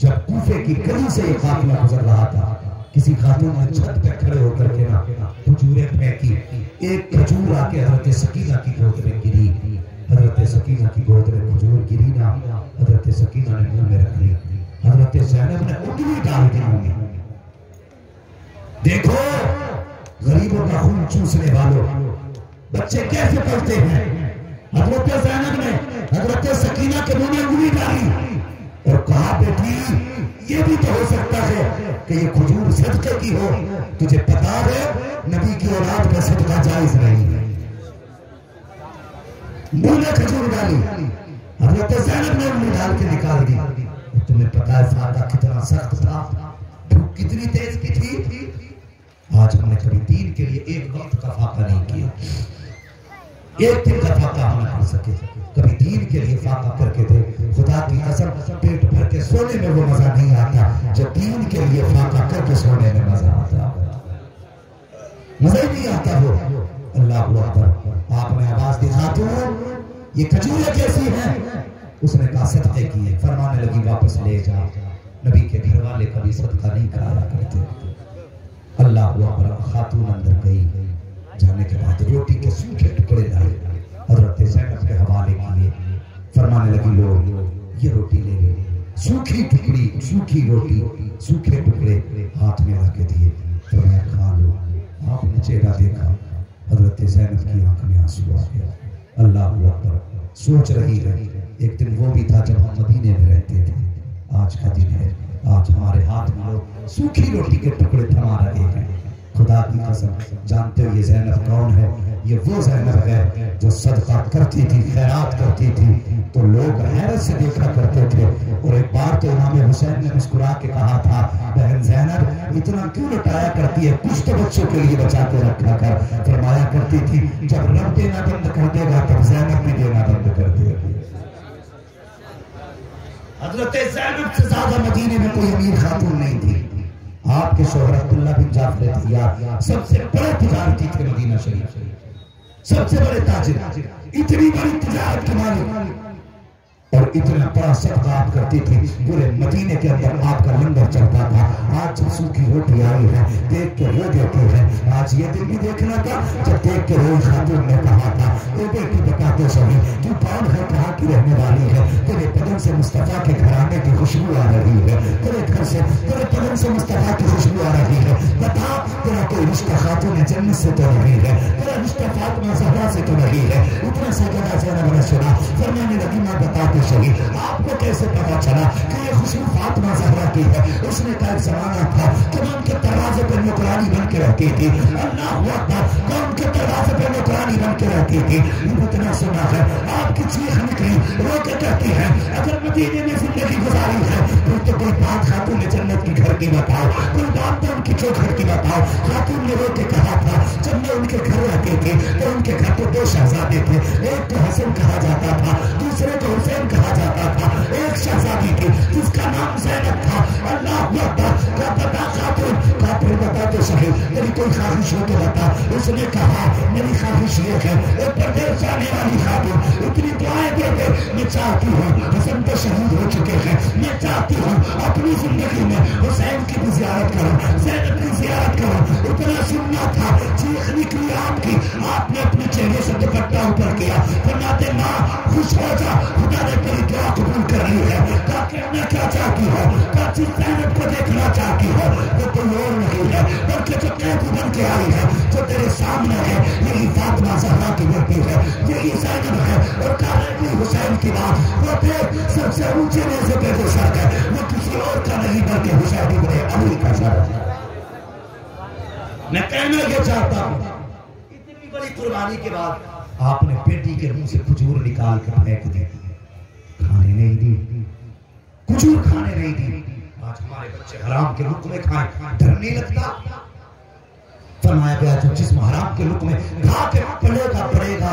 जब कूफे की गली से एक काफिला गुजर रहा था, किसी खातून ने छत पे खड़े होकर के ना खजूरें फेंकी, एक खजूर आके हजरत सकीना की गोद में गिरी, हजरत सकीना की गोद में खजूर गिरी ना, हजरत सकीना ने मुंह में रख ली, हजरत ज़ैनब ने उंगली डाल दी मुंह में। देखो गरीबों का खून चूसने वालों, बच्चे कैसे पढ़ते हैं। हजरत ज़ैनब ने हजरत सकीना के मुंह में उंगली डाली और कहा, बेटी ये भी तो हो सकता है कि ये खजूर सदके की हो, तुझे पता है नबी की औलाद में सदका जायज नहीं है। मुंह में खजूर डाली, हजरत ज़ैनब ने उंगली डाल के निकाल दी। तुम्हें पता है फाका कितना सख्त था, भूख कितनी तेज की थी। आज हमने कभी दीन के लिए एक वक्त का फाका नहीं किया, एक दिन का फाका हमने सके, कभी दीन के लिए फाका करके थे। खुदा की कसम पेट भर के सोने में वो मजा नहीं आता जब दीन के लिए फाका करके सोने में मजा आता, मजा ही नहीं आता वो। अल्लाह अकबर। आपने आवाज दी खातून ये खजूरें कैसी हैं? उसने कहा सदके किए। फरमाने लगी वापस ले जा। नबी के घर वाले कभी सदका नहीं खाया करते। अल्लाह अकबर। खातून अंदर गई, जाने के बाद रोटी के सूखे टुकड़े लाए, हजरत ज़ैनब के हवाले किए। फरमाने लगी लो ये रोटी ले लो। सूखी टुकड़ी, सूखी रोटी, सूखे टुकड़े हाथ में रख दिए। फरमाया खा लो। आपने चेहरा देखा, हजरत ज़ैनब की आंख में आंसू आ गया। अल्लाह अकबर। सोच रही है एक दिन वो भी था जब हम मदीने में रहते थे, आज का दिन है, आज हमारे हाथ में लोग सूखी रोटी के टुकड़े थमा रहे हैं। खुदा की कसम जानते हो ये ज़ैनब कौन है? ये वो ज़ैनब है जो सदका करती थी, खैरात करती थी तो लोग हैरत से देखा करते थे। और एक बार तो इमाम हुसैन ने मुस्कुरा के कहा था, बहन ज़ैनब इतना क्यों लुटाया करती है, कुछ तो बच्चों के लिए बचा के रखा कर। फरमाया करती थी जब रब देना बंद कर देगा तब ज़ैनब भी देना बंद कर देगी। हजरत ज़ैनब से ज्यादा मदीने में कोई अमीर खातून नहीं थी। आपके शोहर अब्दुल्ला बिन जाफर तैयार सबसे बड़े तिजारती थे मदीना शरीफ, सबसे बड़े ताजिर, इतनी बड़ी तिजारत के मालिक और इतना बड़ा सदका आप करती थी। पूरे मदीने के अंदर आपका लंगर चलता था। आज जब सूखी रोटी आई है देख के रो देती है। आज ये दिन भी देखना था जब देख के रोज खातून ने कहा था ए बेटी बता दो सही तू कौन है, कहाँ की रहने वाली है? तेरे बदन से मुस्तफा के घराने की खुशबू आ रही है, तेरे घर से तेरे बदन से मुस्तफा की खुशबू आ रही है। बता तेरा कोई रिश्ता खातून जन्नत से तो नहीं है, तेरा रिश्ता फातिमा ज़हरा से तो नहीं है। उतना सजदा ज़ैनब ने सुना। फरमाने लगी मैं बताते सही आपको कैसे पता चला कि ये खुशबू फातिमा ज़हरा की है? उसने कहा एक ज़माना था कि मैं उनके दरवाजे पर नौकरानी बन के रहती थी। अल्लाह अकबर। मैं उनके दरवाजे पर नौकरानी बन के रहती थी। इतना सुना है आपकी चीख निकली, रो के कहती है अगर मदीने में जिंदगी गुजारी है फिर तो कोई बात खातून ने जन्नत की घर की बताओ, कोई बात तो उनकी चौखट की बताओ। खातून ने रो के कहा था जब मैं उनके घर रहती थी तो उनके घर तो दो शहजादे थे, एक को हसन कहा जाता था, दूसरे को हुसैन कहा जाता था, एक शहजादी थी जिसका नाम ज़ैनब था। अल्लाह अकबर। क्या बता खातून? क्या फिर बता तो सही मेरी कोई ख्वाहिश हो तो बता। उसने कहा मेरी ख्वाहिश ये है एक परदेश जाने वाली खातून इतनी दुआएं दे दे, मैं चाहती हूँ हसन तो शहीद हो चुके हैं, मैं चाहती हूँ अपनी जिंदगी में हुसैन की भी ज़ियारत करूँ, ज़ैनब की ज़ियारत करूँ। इतना सुनना था चीख निकली आपकी। आपने अपने चेहरे से दुपट्टा ऊपर किया। फरमाते माँ खुश हो जा, खुदा ने तेरी दुआ कबूल कर ली है। क्या कहना क्या चाहती हो? क्या चीज ज़ैनब को देखना चाहती हो? वो कोई और नहीं है बल्कि जो कैदी बन के आई है, जो तेरे सामने है, यही फातिमा ज़हरा की बेटी है, यही ज़ैनब है। और कहा हुसैन की बात वो देख सबसे ऊंचे नेज़े पे जो सर है वो किसी और का नहीं बल्कि हुसैन इब्न अली का सर है। मैं कहना ये चाहता हूँ इतनी बड़ी कुर्बानी के बाद आपने बेटी के मुंह से खजूर निकाल कर फेंक दी, खाने नहीं दी, खजूर खाने नहीं दी। आज हमारे बच्चे हराम के लुक में खाएं, डर नहीं लगता? फरमाया गया जो जिस्म हराम के लुक में खा के पड़ेगा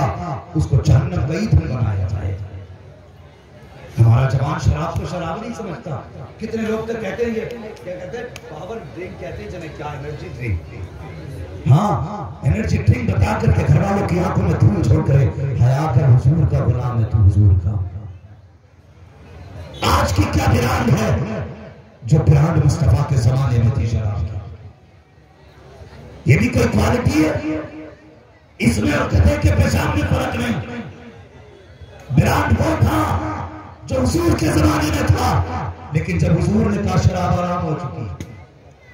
उसको जहन्नम का ईंधन बनाया जाएगा। हमारा जवान शराब को शराब नहीं समझता। कितने लोग तो कहते हैं ये क्या कहते हैं पावर ड्रिंक कहते हैं, जने क्या एनर्जी ड्रिंक। हाँ एनर्जी ड्रिंक बता करके घर वालों की आंखों में धूल छोड़ करे हया कर हुजूर का गुलाम है तू हुजूर का। आज की क्या ब्रांड है जो ब्रांड मुस्तफा के जमाने में थी शराब की? ये भी कोई क्वालिटी है? इसमें और गधे के पेशाब में फर्क नहीं। ब्रांड वो था जो हुजूर के जमाने में था, लेकिन जब हुजूर ने कहा शराब आराम हो चुकी,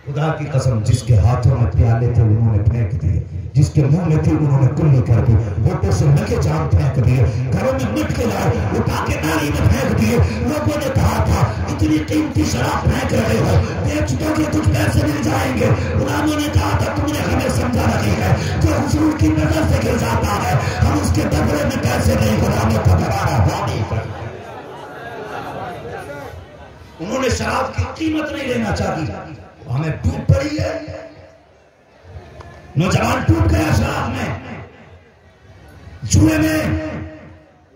खुदा की कसम जिसके हाथों में प्याले थे उन्होंने फेंक दिए, जिसके मुंह में थी उन्होंने कुल्ली कर दी, होठों से लगे जाम फेंक दिए, घरों में मिट के लाए उठा के नाली में फेंक दिए। लोगों ने कहा था इतनी कीमती शराब फेंक रहे हो, बेच दोगे कुछ पैसे मिल जाएंगे। गुलामों ने कहा था तुमने हमें समझा नहीं है, जो हुजूर की नजर से गिर जाता है हम उसके बदले में पैसे नहीं, गुलामों का दबारा वादी कर। उन्होंने शराब की कीमत नहीं लेना चाहती, हमें डूब पड़ी है। नौजवान डूब गया शराब में, जुए में।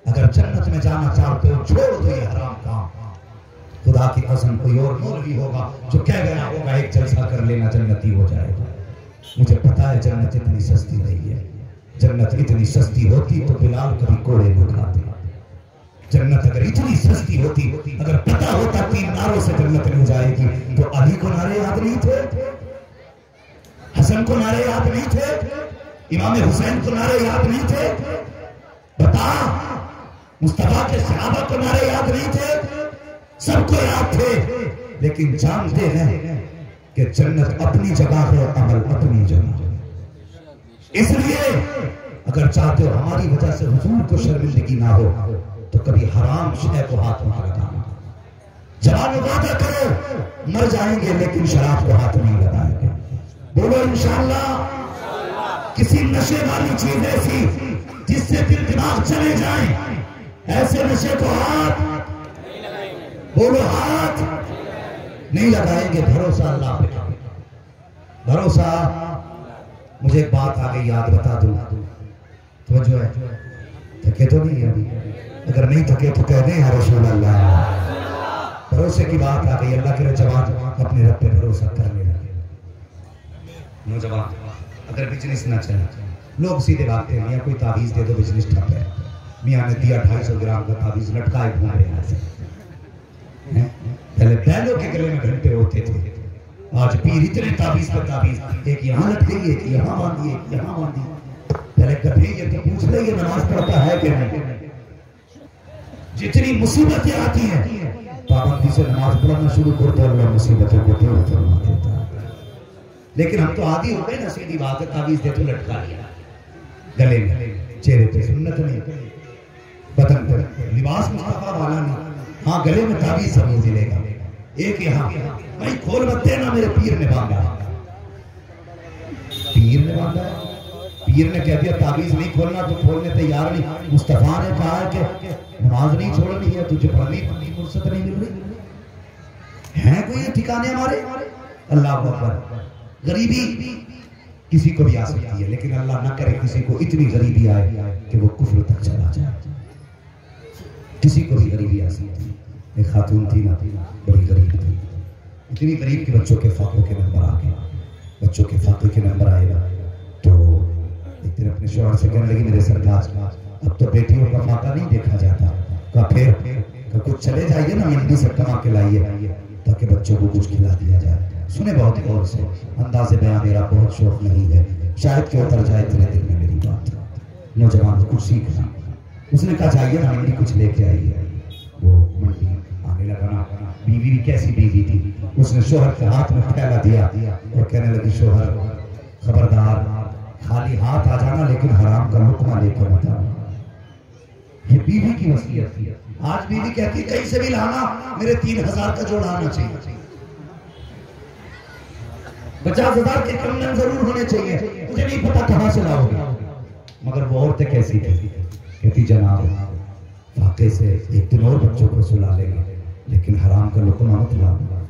अगर अगर जन्नत में जाना चाहते हो छोड़ दो ये हराम काम। खुदा की कसम कोई और मौलवी होगा जो कह गया होगा एक जलसा कर लेना जन्नती हो जाएगा। मुझे पता है जन्नत इतनी सस्ती नहीं है। जन्नत इतनी सस्ती होती तो बिलाल कभी कोड़े उठाते। जन्नत अगर इतनी सस्ती होती, अगर पता होता 3 नारों से जन्नत मिल जाएगी, तो अली को नारे याद नहीं थे, हसन को नारे याद नहीं थे, इमाम हुसैन को नारे याद नहीं थे, बता मुस्तफा के सहाबा को नारे याद नहीं थे, सबको याद थे। लेकिन जानते हैं कि जन्नत अपनी जगह है, अमल अपनी जगह। इसलिए अगर चाहते हो हमारी वजह से हुजूर को शर्मिंदगी ना हो तो कभी हराम शय को हाथ मत लगाना। जवान वादा करो मर जाएंगे लेकिन शराब को हाथ नहीं लगाएंगे। बोलो इंशाअल्लाह। किसी नशे वाली चीज ऐसी जिससे दिल दिमाग चले जाए, ऐसे नशे को हाथ, बोलो हाथ नहीं लगाएंगे। भरोसा अल्लाह पे, भरोसा। मुझे एक बात आ गई याद, बता दूं तो जो है थके तो नहीं है अभी, अगर नहीं थके तो कह दें या रसूल अल्लाह। भरोसे की बात आ गई। अल्लाह के जवान अपने रब पे भरोसा करने लगे। नौजवान अगर बिजनेस ना चले, लोग सीधे भागते हैं, मियां कोई ताबीज दे दो बिजनेस ठप है। मियां ने दिया 250 ग्राम का ताबीज, लटकाए घूम रहे हैं। पहले बैलों के गले में घंटे होते थे, आज पीर इतने ताबीज पर ताबीज, एक यहाँ लटकी, एक यहाँ बांधी, एक यहाँ बांधी। पहले कभी ये तो पूछ ले ये नमाज पढ़ता है कि नहीं। जितनी मुसीबतें आती हैं पाबंदी से नमाज पढ़ना शुरू कर दो, अल्लाह मुसीबतों को दूर करवा देता है। लेकिन हम तो आदी हो गए ना, सीधी बात है, ताबीज दे तो लटका लिया गले में, चेहरे पे सुन्नत नहीं, बदन पर लिबास मुस्तफा वाला नहीं, हाँ गले में ताबीज जरूर मिलेगा। एक यहाँ भाई खोल मत देना, मेरे पीर ने बांधा, पीर ने बांधा, पीर ने कह दिया ताबीज नहीं खोलना तो खोलने तैयार नहीं। मुस्तफा ने कहा है कि नमाज नहीं छोड़नी है, तुझे पढ़ने की फुर्सत नहीं मिल रही है। कोई ठिकाने हमारे, अल्लाह अकबर। गरीबी किसी को भी आ सकती है, लेकिन अल्लाह ना करे किसी को इतनी गरीबी आए कि वो कुफ्र तक चला जाए। किसी को भी गरीबी आ सकती है। एक खातून थी ना, बड़ी गरीब थी, इतनी गरीब कि बच्चों के फाकों के नंबर आ गए। बच्चों के फाके के नंबर आएगा तो एक दिन अपने शौहर से कहने लगी, मेरे सरकार अब तो बेटियों का फाका नहीं देखा जाता। कहा फिर कुछ चले जाइए ना, मंडी से कमा के लाइए ताकि बच्चों को कुछ खिला दिया जाए। सुने बहुत गौर से, अंदाज़े बयां मेरा बहुत शौक नहीं है, शायद कि उतर जाए इतने दिन में मेरी बात। नौजवान कुछ सीखना। उसने कहा जाइए ना मंडी कुछ लेके आइए। वो मंडी आने लगा ना, बीवी भी कैसी बीवी थी, उसने शोहर के हाथ में फैला दिया और कहने लगी, शोहर खबरदार खाली हाथ आ जाना, लेकिन हराम का लुकमा लेकर मत आना। ये बीवी की वसीयत थी। आज बीवी कहती कहीं से भी लाना, मेरे 3000 का जोड़ा आना चाहिए, 50,000 के कंगन जरूर होने चाहिए, मुझे नहीं पता कहां से लाओगे। मगर वो औरतें कैसी थी, कहती जनाब फाके से एक दिन और बच्चों को सुला लेंगे, लेकिन हराम का लुकमा मत लाना।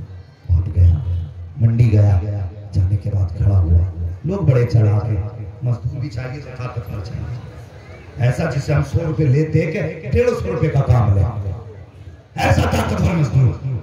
भाग गया, मंडी गया, जाने के बाद खड़ा हुआ, लोग बड़े चढ़ा के, मजदूर भी चाहिए तो ताकतवर चाहिए, ऐसा जिसे हम 100 रुपए ले दे के 150 रुपए का काम ले, ऐसा ताकतवर मजदूर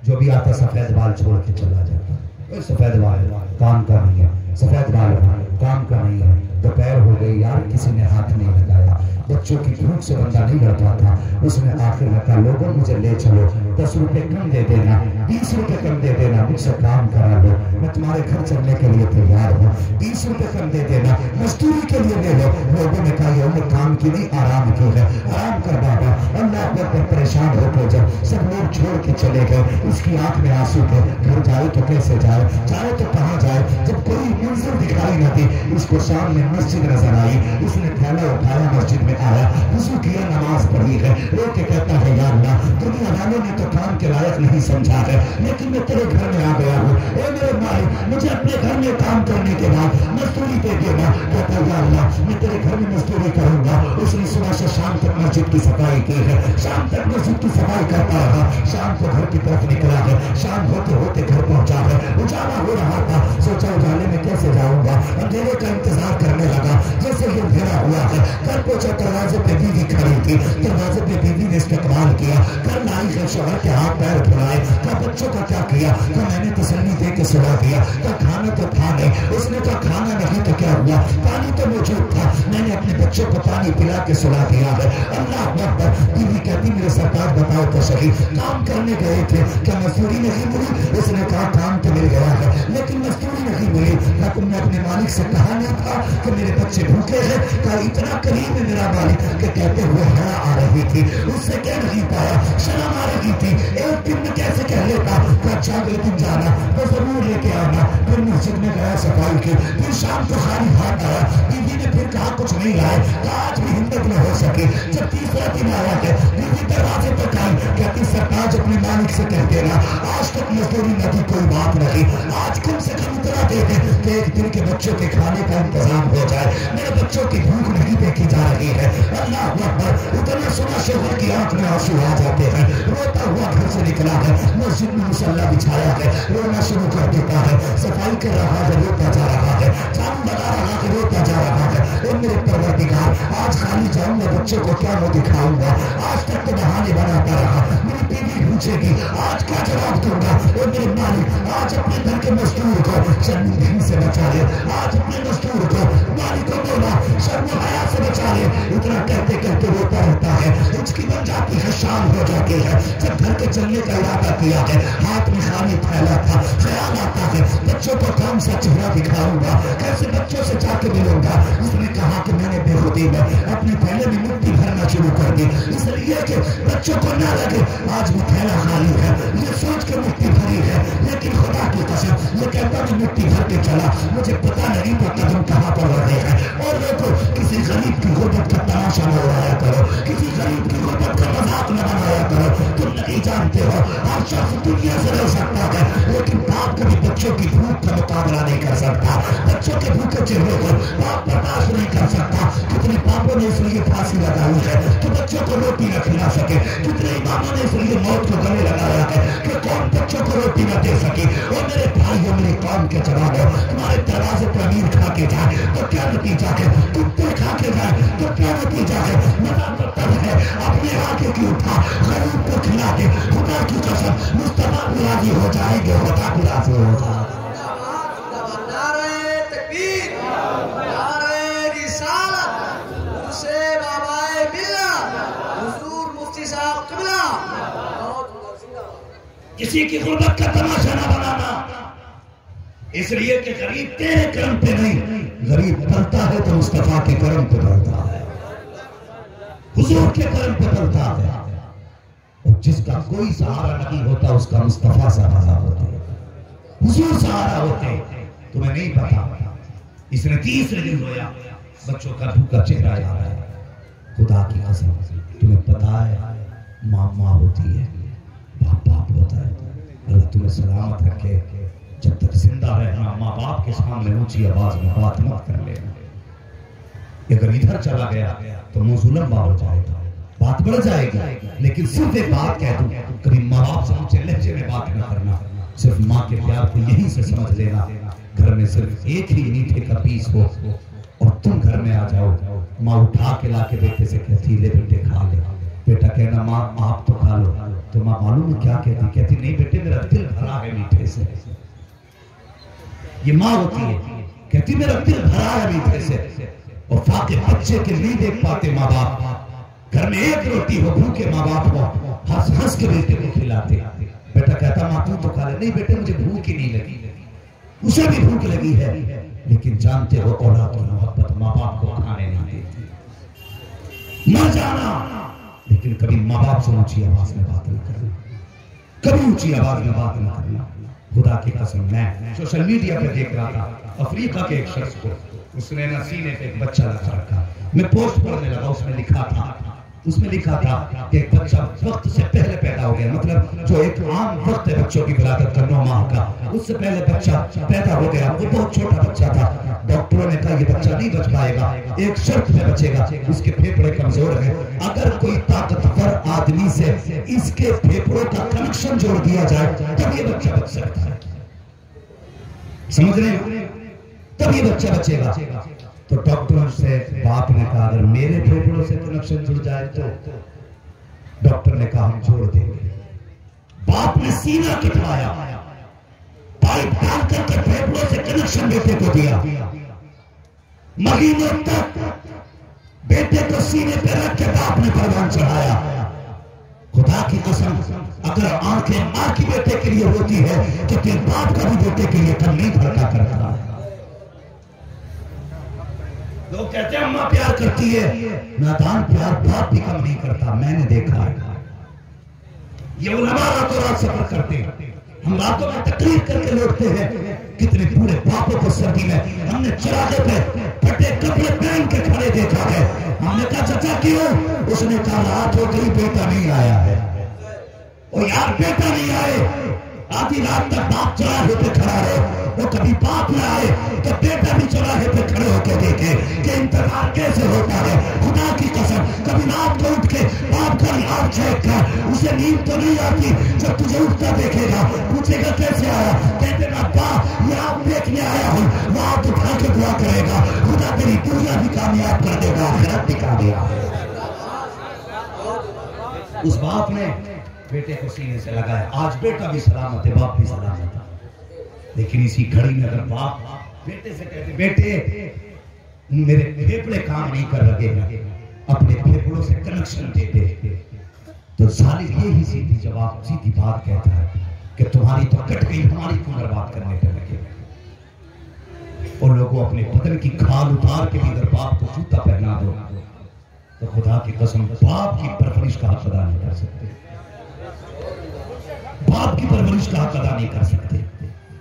जो भी आता सफेद बाल छोड़ के चला जाता। सफेद बाल काम का नहीं है, सफेद बाल काम का नहीं है। दोपहर हो गई यार, किसी ने हाथ नहीं लगाया, बच्चों की भूख से बंदा नहीं लड़ता था। उसने आखिर में कहा, लोगों मुझे ले चलो, 10 रुपए कम दे देना, 20 रुपए कम दे देना, मुझसे काम करा लो, मैं तुम्हारे घर चलने के लिए तैयार हूँ, 20 रुपए कम दे देना, मजदूरी के लिए ले लो। लोगों ने कहा, ये उम्र काम की नहीं आराम की है, आराम कर बाबा। अल्लाह पर परेशान होकर जब सब लोग छोड़ के चले गए, उसकी आंख में आंसू थे, घर जाए तो कैसे जाए, जाए तो कहाँ जाए। जब कोई मंजिल दिखाई न दी, उसको सामने मस्जिद नजर आई, उसने थैला उठाया, मस्जिद में आया, वुज़ू किया, नमाज पढ़ी है, रो के कहता है, या अल्लाह दुनिया वाले वालों ने तो काम के लायक नहीं समझा है, लेकिन मैं तेरे घर में आ गया हूँ। ए मेरे मालिक, मुझे अपने घर में काम करने के बाद मजदूरी दे देना। कहता है या अल्लाह, मैं तेरे घर में मजदूरी करूंगा। उसने सुबह से शाम तक मस्जिद की सफाई की है, शाम तक मस्जिद की सफाई करता रहा, शाम को घर की तरफ निकला है, शाम होते होते घर पहुंचा है। उजाला हो रहा था, सोचा उजाले में कैसे जाऊंगा, अंधेरे का इंतजार करने लगा। जैसे ही अंधेरा हुआ है, घर पहुंचा, दरवाजे पे बीवी खड़ी थी, दरवाजे पे बीवी ने इस्तेमाल किया। घर लाई है, शोहर के हाथ पैर फुलाए, कहा बच्चों का क्या किया, कहा मैंने तसल्ली दे के सुला दिया, कहा खाना तो था नहीं। उसने कहा खाना नहीं तो क्या हुआ, पानी तो मौजूद था, मैंने अपने बच्चों को पानी पिला के सुला दिया है। अल्लाह अकबर। बीवी कहती मेरे सरकार बताओ तो सही, काम करने गए थे, क्या मजदूरी नहीं मिली? उसने कहा काम तो मिल गया है, लेकिन मजदूरी नहीं मिली। क्या तुमने अपने मालिक से कहा नहीं था कि मेरे बच्चे भूखे हैं? कहा इतना करीब है मेरा मालिक के कहते हुए हया आ रही थी, उससे कह नहीं पाया, शर्म आ रही थी। एक दिन में कैसे कह लेता कि अच्छा अगले दिन जाना तो जरूर लेके आना। फिर मस्जिद में गया, सफाई की, फिर शाम को खाली हाथ आया। बीवी ने फिर कहा कुछ नहीं लाए, आज भी हिम्मत न हो सके। जब तीसरा दिन आया है, बीवी दरवाजे पर आई, कहती सरताज अपने मालिक से कह देना आज तक मजदूरी न दी कोई बात नहीं, आज कम से कम इतना दे दे कि एक दिन के बच्चों के खाने का इंतजाम हो जाए, मेरे बच्चों की भूख नहीं देखी जा रही है। अल्लाह अकबर। उतना सुना शोहर की आंख में आंसू आ जाते हैं, रोता हुआ घर से निकला है, मस्जिद में मुसल्ला बिछाया है, रोना शुरू कर देता है, सफाई कर रहा है, रोता जा रहा है, झाड़ू लगा रहा है, रोता जा रहा है। और मेरे परवरदिगार, आज खाली जाऊंगा, बच्चों को क्या मुंह दिखाऊंगा? आज तक तो बहाने बनाता रहा, मेरी बीवी पूछेगी आज क्या जवाब दूंगा? और मेरे मालिक आज अपने घर के मजदूर को शर्मिंदगी से बचा ले, आज अपने मजदूर को मालिक को बोला शर्म हया से बचा ले। इतना कहते कहते रोता रहता है, उसकी बन जाती है, शाम हो जाती है। जब घर के चलने का इरादा किया है, हाथ में खाली फैला था, ख्याल आता है बच्चों को कौन सा चेहरा दिखाऊंगा, कैसे बच्चों से जाके मिलूंगा। उसने कहा कि मैंने बेखुदी में अपने थैले में मिट्टी भरना शुरू कर दी, इसलिए कि बच्चों को ना लगे आज भी थैला खाली है, ये सोच के मिट्टी भरी है। लेकिन खुदा की कसम ये कहता मैं मिट्टी भर के चला, मुझे पता नहीं था कदम कहाँ पर रहे हैं। और देखो किसी गरीब की गुर्बत का तमाशा न उड़ाया करो, किसी गरीब की गुर्बत का मजाक न बनाया करो। तुम नहीं जानते हो हर शख्स दुनिया से रह सकता है, लेकिन बाप कभी बच्चों की भूख का मुकाबला नहीं कर सकता, बच्चों के भूखे चेहरे को बाप बर्दाश्त नहीं कर सकता। कितने पापों ने इसलिए फांसी लगाई है कि बच्चों को रोटी न खिला सके, कितने इमामों ने इसलिए मौत को गले लगाया है कि कौन बच्चों को रोटी न दे सके। और मेरे भाइयों, मेरे कौम के जवानों, तुम्हारे दरवाजे पर अमीर खा के जाए तो क्या नतीजा है, कुत्ते खा के जाए तो क्या नतीजा है। मजा तो तब है अपने आगे की उठा, गरीब को खिला दे, खुदा की कसम मुस्तफा भी राजी हो जाएंगे, खुदा भी राजी हो जाएगा। नारे तकबीर, नारे रिसालत, उसे बाबाए मिल्लत, हुजूर मुफ्ती साहब क़िबला। किसी की गुर्बत का तमाशा न बनाना, इसलिए कि गरीब तेरे कर्म पे नहीं, गरीब पलता है तो मुस्तफा के कर्म पे पलता है, हुजूर के कर्म पे पलता है। और जिसका कोई सहारा नहीं होता उसका मुस्तफा सहारा होता है, हुजूर सहारा होते। तुम्हें नहीं पता, इसने तीसरे दिन रोया, बच्चों का भूखा चेहरा याद है। खुदा की कसम तुम्हें पता है, माँ माँ होती है, बाप बाप होता है। अल्लाह तुम्हें सलामत रखे, जब तक जिंदा रहना माँ बाप के सामने ऊंची आवाज में बात मत कर लेना। अगर इधर चला गया तो मुंह जुल्म हो जाएगा, बात बढ़ जाएगी। लेकिन सिर्फ एक बात कह दूं, कभी माँ बाप से ऊंचे लहजे में बात न करना, सिर्फ माँ के प्यार को यहीं से समझ लेना। घर में सिर्फ एक ही मीठे का पीस हो और तुम घर में आ जाओ, माँ उठा के ला के बेटे से कहती ले बेटे खा ले, बेटा कहना माँ आप तो खा लो, तो माँ मालूम है क्या कहती, कहती नहीं बेटे मेरा दिल भरा है मीठे से। ये माँ होती है, कहती मेरा दिल भरा है मीठे से। और फाके बच्चे के नहीं देख पाते माँ बाप, घर में एक रोटी हो भूखे माँ बाप को हंस हंस के बेटे को खिलाते। बेटा कहता माँ तू तो खा ले, नहीं बेटे मुझे भूख ही नहीं लगी, उसे भी भूख लगी है, लेकिन जानते हो औलाद की मोहब्बत माँ बाप को खाने नहीं देती। मर जाना, लेकिन कभी माँ बाप से ऊंची आवाज में बात नहीं करना, कभी ऊंची आवाज में बात नहीं करना। खुदा की कसम मैं सोशल मीडिया पे देख रहा था, अफ्रीका के एक शख्स को उसने ना सीने पे एक बच्चा लगा रखा, मैं पोस्ट पढ़ने लगा, उसने लिखा था उसमें लिखा था कि एक बच्चा वक्त से पहले पैदा हो गया, मतलब जो एक आम वक्त है बच्चों की विलादत का 9 माह का, उससे पहले बच्चा पैदा हो गया। वो बहुत छोटा बच्चा था। डॉक्टरों ने कहा ये बच्चा नहीं बच पाएगा, एक शर्त पे बचेगा, इसके फेफड़े कमजोर हैं, अगर कोई ताकतवर आदमी से इसके फेफड़ों का कनेक्शन जोड़ दिया जाए तब ये बच्चा बच सकता है। समझ रहे हैं? तब ये बच्चा बचेगा। तो डॉक्टरों से बाप ने कहा अगर मेरे फेफड़ों से कनेक्शन जुड़ जाए तो डॉक्टर ने कहा हम जोड़ देंगे। बाप ने सीना कटवाया, पाइप डाल करके फेफड़ों से कनेक्शन बेटे को दिया। महीनों तक बेटे को सीने पे रख के बाप ने परवान चढ़ाया। खुदा की कसम, अगर आंखें मां की बेटे के लिए होती है तो तेरे बाप का भी बेटे के लिए कम नहीं भड़का करता। लोग कहते हैं अम्मा प्यार करती है, नादान प्यार बाप भी कम नहीं करता। मैंने देखा है। ये उलमा रातों रात सफर करते हैं, हम रातों में तकलीफ करके लौटते हैं। कितने पूरे बापों को सर्दी में हमने चरागे पे फटे कपड़े पहन के खड़े देखा है। हमने कहा चाचा क्यों? उसने कहा रात हो गई बेटा नहीं आया है। और यार बेटा नहीं आए, आधी रात तक बाप चौराहे पे खड़ा रहे, वो कभी बाप न आए तो बेटा भी चौराहे पे खड़े होकर देखे कि इंतजार कैसे होता है। खुदा की कसम, कभी रात को उठ के बाप का हाथ चेक कर, उसे नींद तो नहीं आती। जब तुझे उठता देखेगा पूछेगा कैसे आया, कहते ना बाप ये आप देखने आया हूँ, वो आप उठा के दुआ करेगा, खुदा तेरी दुनिया भी कामयाब कर देगा, आखिरत भी कामयाब। उस बाप ने बेटे को सीने से लगाया। आज बेटा भी सलामत है, बाप भी सलामत है। लेकिन इसी घड़ी में अगर बाप बेटे से कहते बेटे मेरे फेफड़े काम नहीं कर रहे हैं, अपने फेफड़ों से कनेक्शन दे दे, तो जालिम यही सीधी बात कहता है कि तुम्हारी तो कट गई, हमारी क्यों बर्बाद करने पे लगे। और लोगों अपने बदन की खाल उतार के भी अगर बाप को जूता पहना दो तो खुदा की कसम बाप की परवरिश का हक अदा नहीं कर सकते। बाप की परवरिश का हक अदा नहीं कर सकते।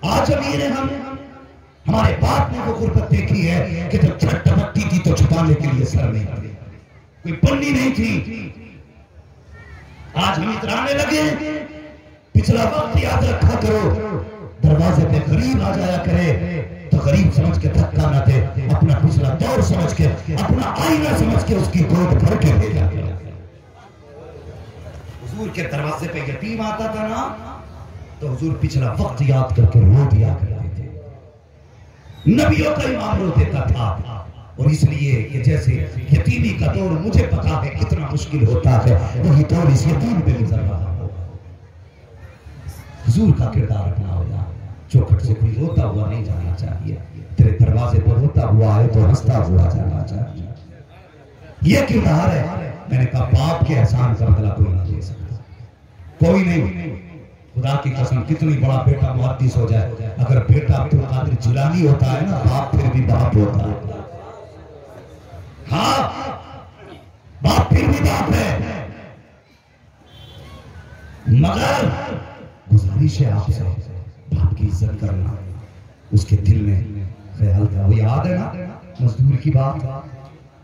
आज अमीर है हम, हमारे बाप ने वो गुर्बत देखी है कि जब छठ टपकती थी तो छुपाने के लिए सर नहीं थे, कोई पन्नी नहीं थी। आज हम इतराने लगे। पिछला वक्त याद रखा करो, दरवाजे पे गरीब आ जाया करे तो गरीब समझ के धक्का ना दे, अपना पिछला दौर समझ के, अपना आईना समझ के उसकी गोद भर के भेजा। हुजूर के दरवाजे पे यतीम आता था ना तो हुजूर पिछला वक्त याद करके रो दिया करते थे। नबियों का इमाम रो देता था। और इसलिए कि जैसे यतीमी का दौर मुझे पता है कितना मुश्किल होता है, वही दौर इस यतीम पे गुजर रहा है। हुजूर का किरदार अपना होगा। चौखट से कोई रोता हुआ नहीं जाना चाहिए, तेरे दरवाजे पर रोता हुआ आए तो हंसता हुआ जाना चाहिए। ये किरदार है। मैंने कहा बाप के एहसान का बदला कोई नहीं दे सकता, कोई नहीं। खुदा की कसम कितनी बड़ा बेटा मुहद्दिस हो जाए, अगर बेटा अब्दुल कादिर जिलानी होता है ना, बाप फिर भी बाप होता है। हाँ, बाप फिर भी बाप है। मगर गुजारिश है आपसे, बाप की इज्जत करना। उसके दिल में ख्याल था, वो याद है ना मजदूर की बात,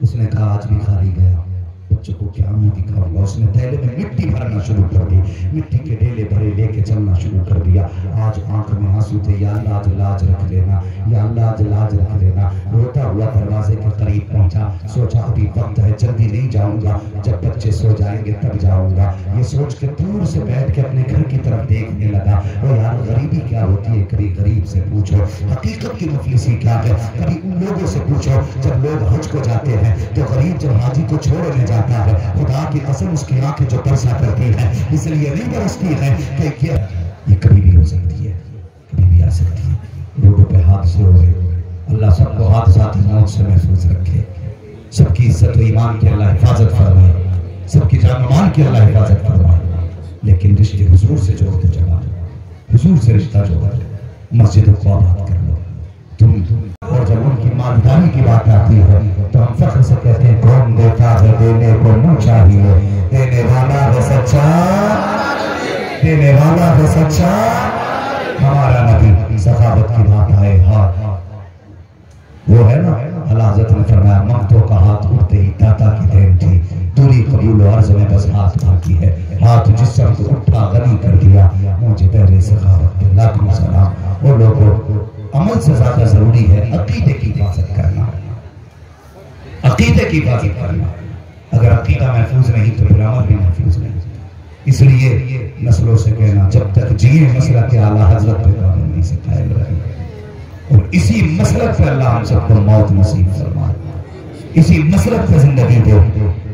उसने कहा आज भी खाली गया, बच्चों को क्या मुंह दिखाऊंगा। उसने थैले में मिट्टी भरना शुरू कर दी, मिट्टी के ढेले भरे लेके चलना शुरू कर दिया। आज आंख में आंसू थे, या अल्लाह आज लाज रख लेना, या अल्लाह आज लाज रख लेना। रोता हुआ दरवाजे के करीब पहुंचा, सोचा अभी वक्त है, जल्दी नहीं जाऊंगा, जब बच्चे सो जाएंगे तब जाऊंगा। ये सोच के दूर से बैठ के अपने घर की तरफ देखने लगा। और यार गरीबी क्या होती है, कभी गरीब से पूछो, हकीकत की मुफलिसी क्या है, कभी उन लोगों से पूछो जब लोग हज को जाते हैं तो गरीब जब हाजी को छोड़ने जाता है, खुदा की कसम उसकी आंखें जो बरसा करती है, इसलिए नहीं बरसती है कि ये कभी भी हो सकती है, कभी भी आ सकती है। रोडों पे हादसे हो रहे, अल्लाह सबको हादसात मौत से महफूज रखे, सबकी इज्जत व ईमान की अल्लाह हिफाजत फरमाए, सबकी जान मान की अल्लाह हिफाजत फरमाए। लेकिन रिश्ते हुजूर से जोड़ के चला, हुजूर से रिश्ता जोड़, मस्जिद को आबाद कर लो तुम। और जब उनकी मालदारी की बात आती है तो हम फख्र से कहते हैं कौन देता है देने को मुँह चाहिए, देने वाला है सच्चा, देने वाला है सच्चा हमारा नबी। सखावत की बात आए हाथ वो है ना, अल्लाह हज़रत ने फरमाया ममतों का हाथ उठते ही दाता की देन थी, दूरी कबूल और बस हाथ बाकी है, हाथ जिस शब्द उठा गनी कर दिया, मुझे तेरे सखावत पे लाखों सलाम। वो लोगों, अमल से ज्यादा जरूरी है अकीदे की हिफाजत करना, अकीदे की हिफाजत करना। अगर अकीदा महफूज नहीं तो फिर अमल भी महफूज नहीं। इसलिए नस्लों से कहना, जब तक जिए मसला के आला हजरत पे पाबंदी से कायम रहे, और इसी मसलक पे अल्लाह हम सबको मौत नसीब फरमाए, इसी मसलक पे जिंदगी दे,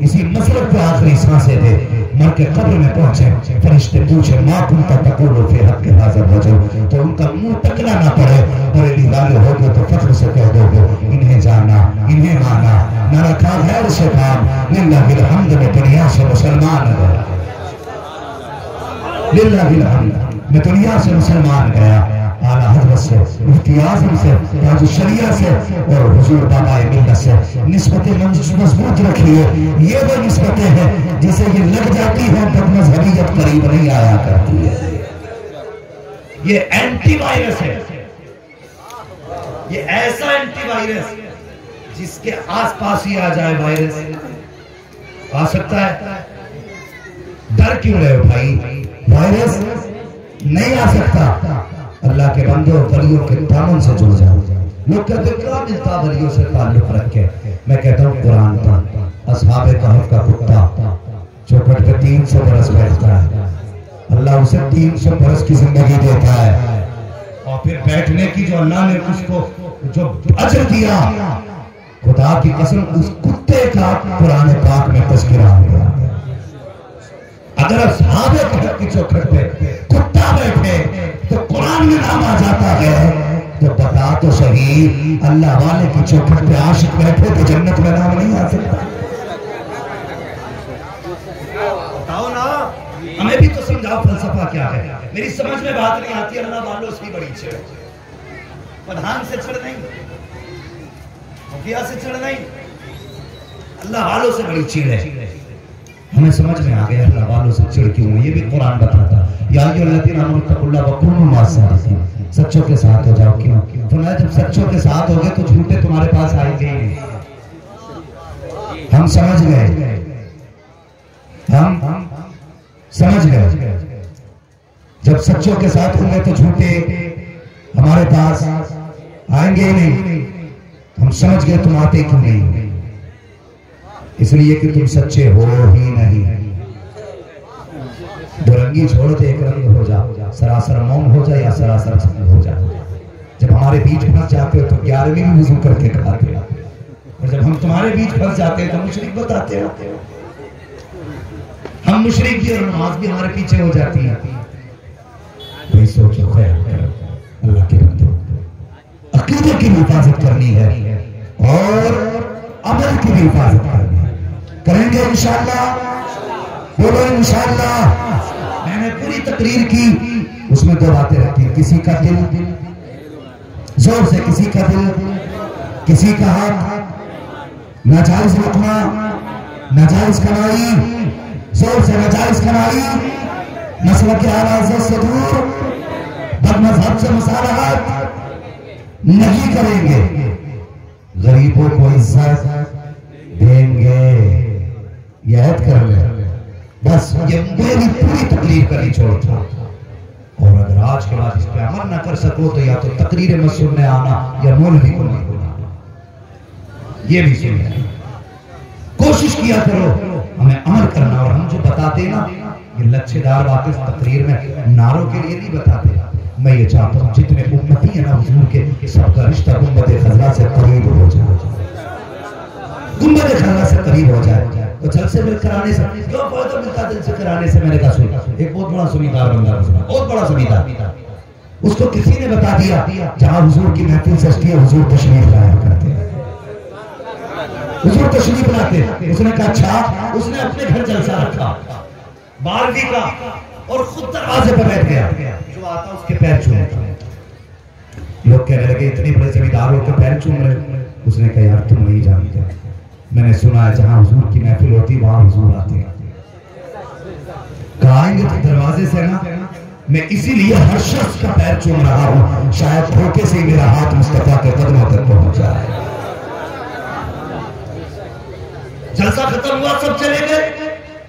इसी मसलक पे आखिरी सांसें दे। मर के कब्र में पहुंचे, फरिश्ते पूछे माँ कुंता तक़ूलु फी हक़्क़ि हाज़ा रजुल, तो उनका मुंह तकना ना पड़े, बरेली वाले हो गए तो फख्र से कह दोगे इन्हें जाना, इन्हें माना, न रखा गैर से काम, लिल्लाहिल हम्द में दुनिया से मुसलमान गया, लिल्लाहिल हम्द में दुनिया से मुसलमान गया। आला हज़रत से, मुफ्ती आज़म से, ताज शरिया से और हुजूर बाबा मिल्लत से निस्बतें मजबूत रखिए। ये वो निस्बतें हैं जिसे ये लग जाती है बदमज़हबियत करीब नहीं आया करती है। ये एंटीवायरस है, ये ऐसा एंटीवायरस जिसके आसपास ही आ जाए वायरस आ सकता है। डर क्यों रहे हो भाई, वायरस नहीं आ सकता। अल्लाह के बंदों वलियों के दामन से जुड़ जाओ। लोग कहते हैं क्या मिलता वलियों से ताल्लुक रख के, मैं कहता हूँ कुरान पर असहाबे कहफ का कुत्ता चौखट पे 300 बरस बैठता है, अल्लाह उसे 300 बरस की जिंदगी देता है, और फिर बैठने की जो अल्लाह ने उसको जो अजर दिया, खुदा की कसम उस कुत्ते का कुरान पाक में तज़किरा आ गया। अगर असहाबे कहफ की चौखट पे कुत्ता बैठे तो कुरान में नाम आ जाता है, तो बता तो सही अल्लाह वाले की चौखट पे आशिक बैठे तो जन्नत में नाम नहीं आ सकता। बताओ ना, हमें भी तो समझाओ फलसफा क्या है। मेरी समझ में बात नहीं आती, अल्लाह वालों से बड़ी चिड़, प्रधान से चिड़ नहीं, मुखिया से चिड़ नहीं, अल्लाह वालों से बड़ी चिड़ है। हमें समझ में आ गया अल्लाह वालों से चिड़ क्यों है, ये भी कुरान बताता है। या अय्युहल्लज़ीना आमनू तक़ुल्लाह वकुनू मअस-सादिक़ीन, सच्चों के साथ हो जाओ। क्यों? फरमाया जब सच्चों के साथ होगे तो झूठे तुम्हारे पास आएंगे ही नहीं। हम समझ गए, हम समझ गए, जब सच्चों के साथ होंगे तो झूठे हमारे पास आएंगे ही नहीं। हम समझ गए तुम आते क्यों नहीं, इसलिए कि तुम सच्चे हो ही नहीं। दुरंगी छोड़ दे, एक रंग हो जा, सरासर मौन हो जा या सरासर छंद हो जा। जब हमारे बीच फंस जाते हो तो 11वीं भी वुज़ू करके खाते हो, और जब हम तुम्हारे बीच फंस जाते हैं तो मुशरिक बताते हो। हम मुशरिक की और नमाज भी हमारे पीछे हो जाती है। वही सोचो, ख्याल करो, अल्लाह के बंदो, अकीदे की हिफाजत करनी है और अमल की भी हिफाजत करनी है। करेंगे इंशाअल्लाह, बोलो इंशाअल्लाह। मैंने पूरी तकरीर की, उसमें 2 बातें रखी, किसी का दिल, जोर से किसी का दिल, किसी का हक, नाजायज लुटना, नाजायज कमाई, जोर से नाजायज कमाई, मसला के आवाज़ से दूर, बदमज़हब से मुसालहत नहीं करेंगे, गरीबों को इज्जत देंगे, याद कर ले। बस ये मेरी पूरी तकरीर करनी छोड़ता, और अगर आज के बाद इस पे अमल ना कर सको तो या तो तकरीर में सुनने आना या मौलवी को नहीं बुलाना, ये भी सुनिए। कोशिश किया करो हमें अमल करना, और हम जो बताते ना ये लच्छेदार बातें तकरीर में नारों के लिए नहीं बताते। मैं ये चाहता हूँ जितने उम्मती है ना हुजूर के, सबका रिश्ता गुंबद खज़रा से करीब हो जाए, गुंबद खज़रा से करीब हो जाए। तो जलसे में कराने से क्यों फायदा मिलता, दिल से कराने से। मैंने कहा सुन, एक बहुत बड़ा सुनीदार बंदा, बहुत बड़ा सुनीदार, उसको किसी ने बता दिया जहां हुजूर की महफिल सजती है हुजूर तशरीफ लाया करते हैं, हुजूर तशरीफ लाते। उसने कहा अच्छा, उसने अपने घर जलसा रखा 12वीं का, और खुद दरवाजे पर बैठ गया, जो आता उसके पैर चूमता। लोग कहने लगे इतने बड़े जमींदार होकर पैर चूम रहे। उसने कहा यार तुम नहीं जानते, मैंने सुना है जहां हुजूर की महफिल होती वहां हुजूर आते हैं। कहेंगे तो दरवाजे से ना, मैं इसीलिए हर शख्स का पैर चूम रहा हूं, शायद धोखे से मेरा हाथ मुस्तफा के कदमों तक पहुंच जाए। जलसा खत्म हुआ, सब चले गए,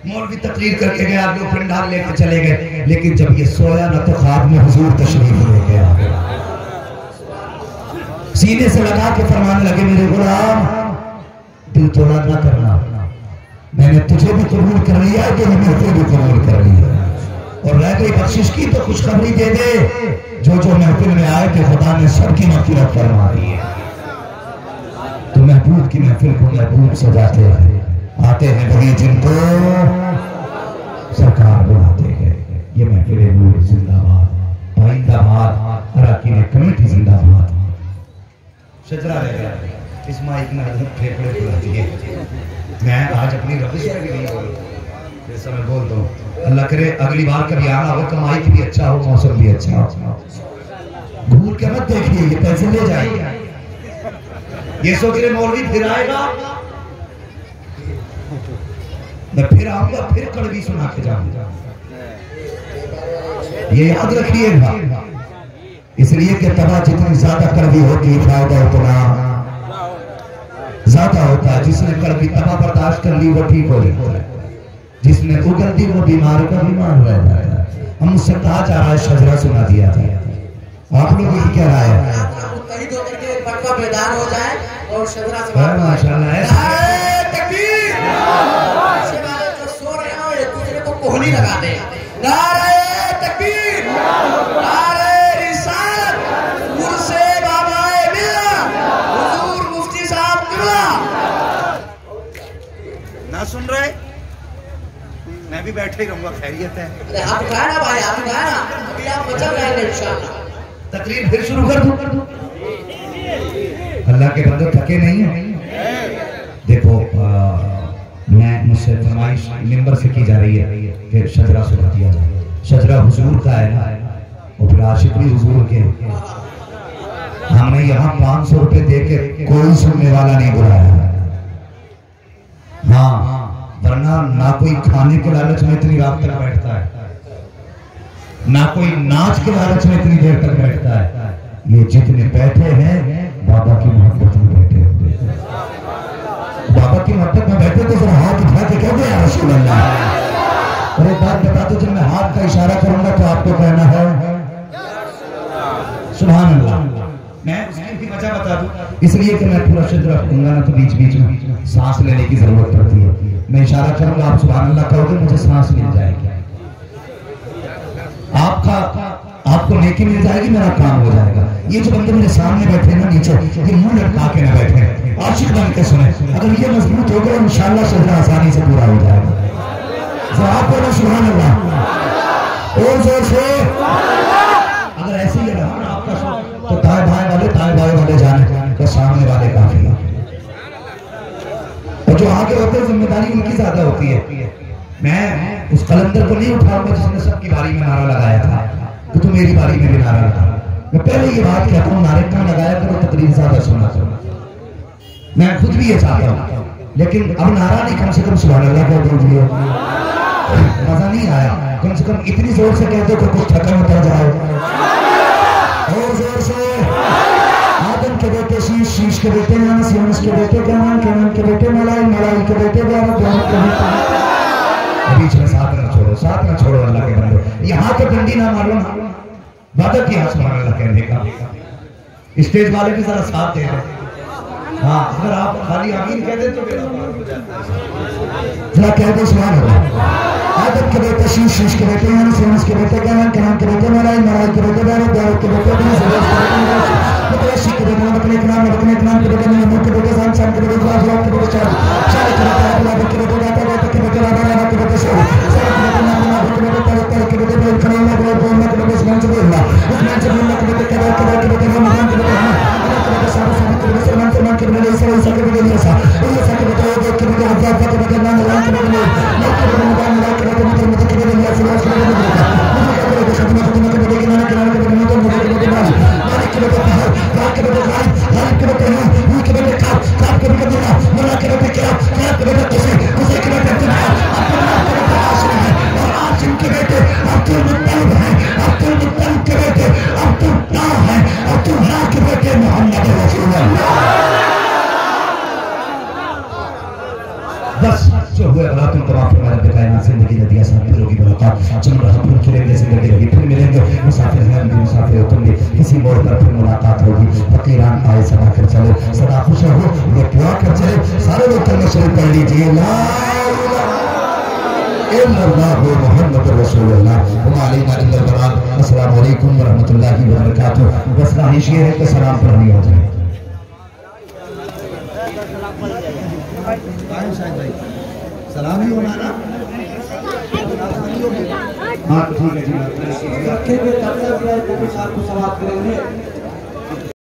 मौलवी तकरीर करके गया, लोग पंडाल लेके चले गए, लेकिन जब ये सोया ना तो ख्वाब में हुजूर तशरीफ ले गया, सीने से लगा के फरमाने लगे मेरे गुलाम दिल तोड़ा ना करना, मैंने तुझे भी कबूल कर लिया है, तेरी महफिल भी कबूल कर ली है, और रह गई बख्शिश की तो खुशखबरी दे दे, जो जो महफिल में आए थे खुदा ने सबकी मग़फ़िरत फरमा दी है। तो महबूब की महफिल को महबूब सजाते हैं, आते हैं वही जिनको सरकार बुलाते हैं। ये महफिल नूर जिंदाबाद, आइंदाबाद, अरकान कमेटी जिंदाबाद। शजरा रह गया इस माइक में फेफड़े बुलाती है। मैं आज अपनी रबिश में भी नहीं बोल जैसा मैं बोल दूं, अल्लाह करे अगली बार कभी आना हो तो माइक भी अच्छा हो, मौसम भी अच्छा हो। घूर के मत देखिए, ये पैसे ले जाइए, ये सोच रहे मौलवी फिर आएगा, मैं फिर आऊंगा, फिर कड़वी सुना के जाऊंगा। ये याद रखिएगा, इसलिए कि तबा जितनी ज्यादा कड़वी होती है फायदा उतना ज्यादा होता है। जिसने कड़वी तबा बर्दाश्त कर ली वो ठीक हो जाता है, जिसने उगल दी वो बीमार का बीमार रह जाता है। हम मुझसे कहा जा रहा है शजरा सुना दिया था, आप लोग की क्या राय है? बेदार हो जाए और शजरा से माशाल्लाह जो सो रहे हो एक दूसरे को कोहनी लगा दे। नारे तकबीर, नारे रिसालत, मुर्से बाबाए मिल्लत, हुजूर मुफ्ती साहब किबला। ना सुन रहे? मैं भी बैठे ही रहूंगा, खैरियत है। अरे आप उठाए ना भाई, आप उठाए ना, अभी आप बचल जाएंगे इंशाअल्लाह। तकरीर फिर शुरू कर दूं। अल्लाह के बंदे थके नहीं है। देखो मैं मुझसे फरमाइश मिंबर से की जा रही है कि शजरा सुना दिया जाए। शजरा हुजूर का है ना, और फिर आशिक भी हुजूर के। हमने यहाँ 500 रुपए दे के कोई सुनने वाला नहीं बुलाया। हाँ, वरना ना कोई खाने के लालच में इतनी रात तक बैठता है, ना कोई नाच के लालच में इतनी देर तक बैठता है। ये जितने बैठे हैं बाबा की मोहब्बत में बैठे हुए, बाबा की मोहब्बत में बैठे तो जरा हाथ उठा के कह दे या रसूल अल्लाह। और एक बात बता दो, जब मैं हाथ का इशारा करूंगा तो आपको कहना है सुभान अल्लाह। मैं उसकी वजह बता दूं, इसलिए कि मैं पूरा शजरा रखूंगा ना तो बीच बीच में सांस लेने की जरूरत पड़ती है। मैं इशारा करूंगा, आप सुभान अल्लाह कहोगे, मुझे सांस मिल जाएगी, आपको नेकी मिल जाएगी, मेरा काम हो जाएगा। ये जो बंदे मेरे सामने बैठे ना नीचे, ये मुंह लटका के ना बैठे, आशिक बन के सुने। अगर ये मजबूत हो गया इंशाअल्लाह शजरा आसानी से पूरा हो जाएगा। आप बोलो सुभान अल्लाह और जोर से। अगर ऐसे ही रहा ना आपका तो दाएं बाएं वाले जाने तो सामने वाले काफी, और जो आगे होते हैं जिम्मेदारी उनकी ज्यादा होती है। मैं उस कलंदर को नहीं उठाऊंगा जिसने सबकी बारी में नारा लगाया था कि तू मेरी बारी में भी नारा लगा। मैं पहले ये बात कहता हूँ, नारे कम लगाया करो, तकरीर ज्यादा सुना करो। मैं खुद भी ये चाहता हूँ, लेकिन अब नारा नहीं, कम से कम सुभान अल्लाह कह दीजिए। मजा नहीं आया, कम से कम इतनी जोर से कहते कि कुछ थकन उतर जाए। और जोर से। आदम के बेटे शीश, शीश के बेटे यानस, यानस के बेटे कैनान, कैनान के बेटे मलाई, मलाई के बेटे ब्यारत, ब्यारत के बेटे। बीच में साथ न छोड़ो अल्लाह के बंदे। यहाँ तो डंडी ना मारो ना, वादा किया सुभान अल्लाह कहने का। स्टेज वाले भी जरा साथ दे रहे। हाँ, अगर आप खाली आमीन कह दे तो जरा कह दो सुभान अल्लाह। आदम के बेटे शीश, शीश के बेटे यानस, यानस के बेटे कैनान, कैनान के बेटे मलाई, मलाई के बेटे ब्यारत, ब्यारत के बेटे मुतवस्सी के बेटे मकने के नाम, मकने के नाम के बेटे नूह के बेटे शाम, शाम के बेटे अफलाक के बेटे शाद, शाद के बेटे अफलाक के बेटे गाता, गाता के बेटे राधा, राधा के बेटे शाद, शाद के बेटे नाम के बेटे तरह तरह के बेटे बेल खनाना के बेटे उम्मत के बेटे उस्मान से बोलना, उस्मान से बोलना के बेटे कदा कदा के बेटे रमजान के बेटे अल्लाह के बेटे साहब साहब के बेटे सलमान सलमान के बेटे ईसा ईसा के बेटे ईसा ईसा के बेटे देख के बेटे अब्बास के बेटे नाम अल्लाह के बेटे मौत के बेटे मदान अल्लाह के बेटे मत के बेटे ईसा ईसा के बेटे मुझे के बेटे खत्म खत्म के बेटे किनारे किनारे के बेटे मत के बेटे मालिक के बेटे बाहर के बेटे गालिब के बेटे नूह के बेटे काब के बेटे दुआ मौला के बेटे क्या के बेटे कुसे के बेटे अब्दुल्लाह के बेटे हाशिम है, और हाशिम के बेटे अब्दुल मुत्तलिब है, अब्दुल मुत्तलिब के बेटे अब्दुल्लाह है, अब्दुल्लाह के बेटे मोहम्मद रसूलुल्लाह। बस जो हुए भला तुम तमाम फरमाया बेकायनात जिंदगी नदियां साथ फिरोगी बरकत चमन रहा फूल खिलेंगे जिंदगी रहेगी फिर मिलेंगे मुसाफिर हैं हम भी मुसाफिर हो तुम भी किसी मोड़ पर फिर मुलाकात होगी फकीरान आए सदा कर चले सदा खुश रहो ये दुआ कर चले सारे लोग कलमा शरीफ पढ़ लीजिए ला इल्लल्लाहु मुहम्मद रसूलुल्लाह व अलैना इल्लल बलाग अस्सलाम वालेकुम व रहमतुल्लाहि व बरकातहू बस ख्वाहिश ये है कि सलाम पढ़नी हो जाए सलाम ही होना ना हाँ ठीक है जी रखेंगे तब तक आपको सवाल करेंगे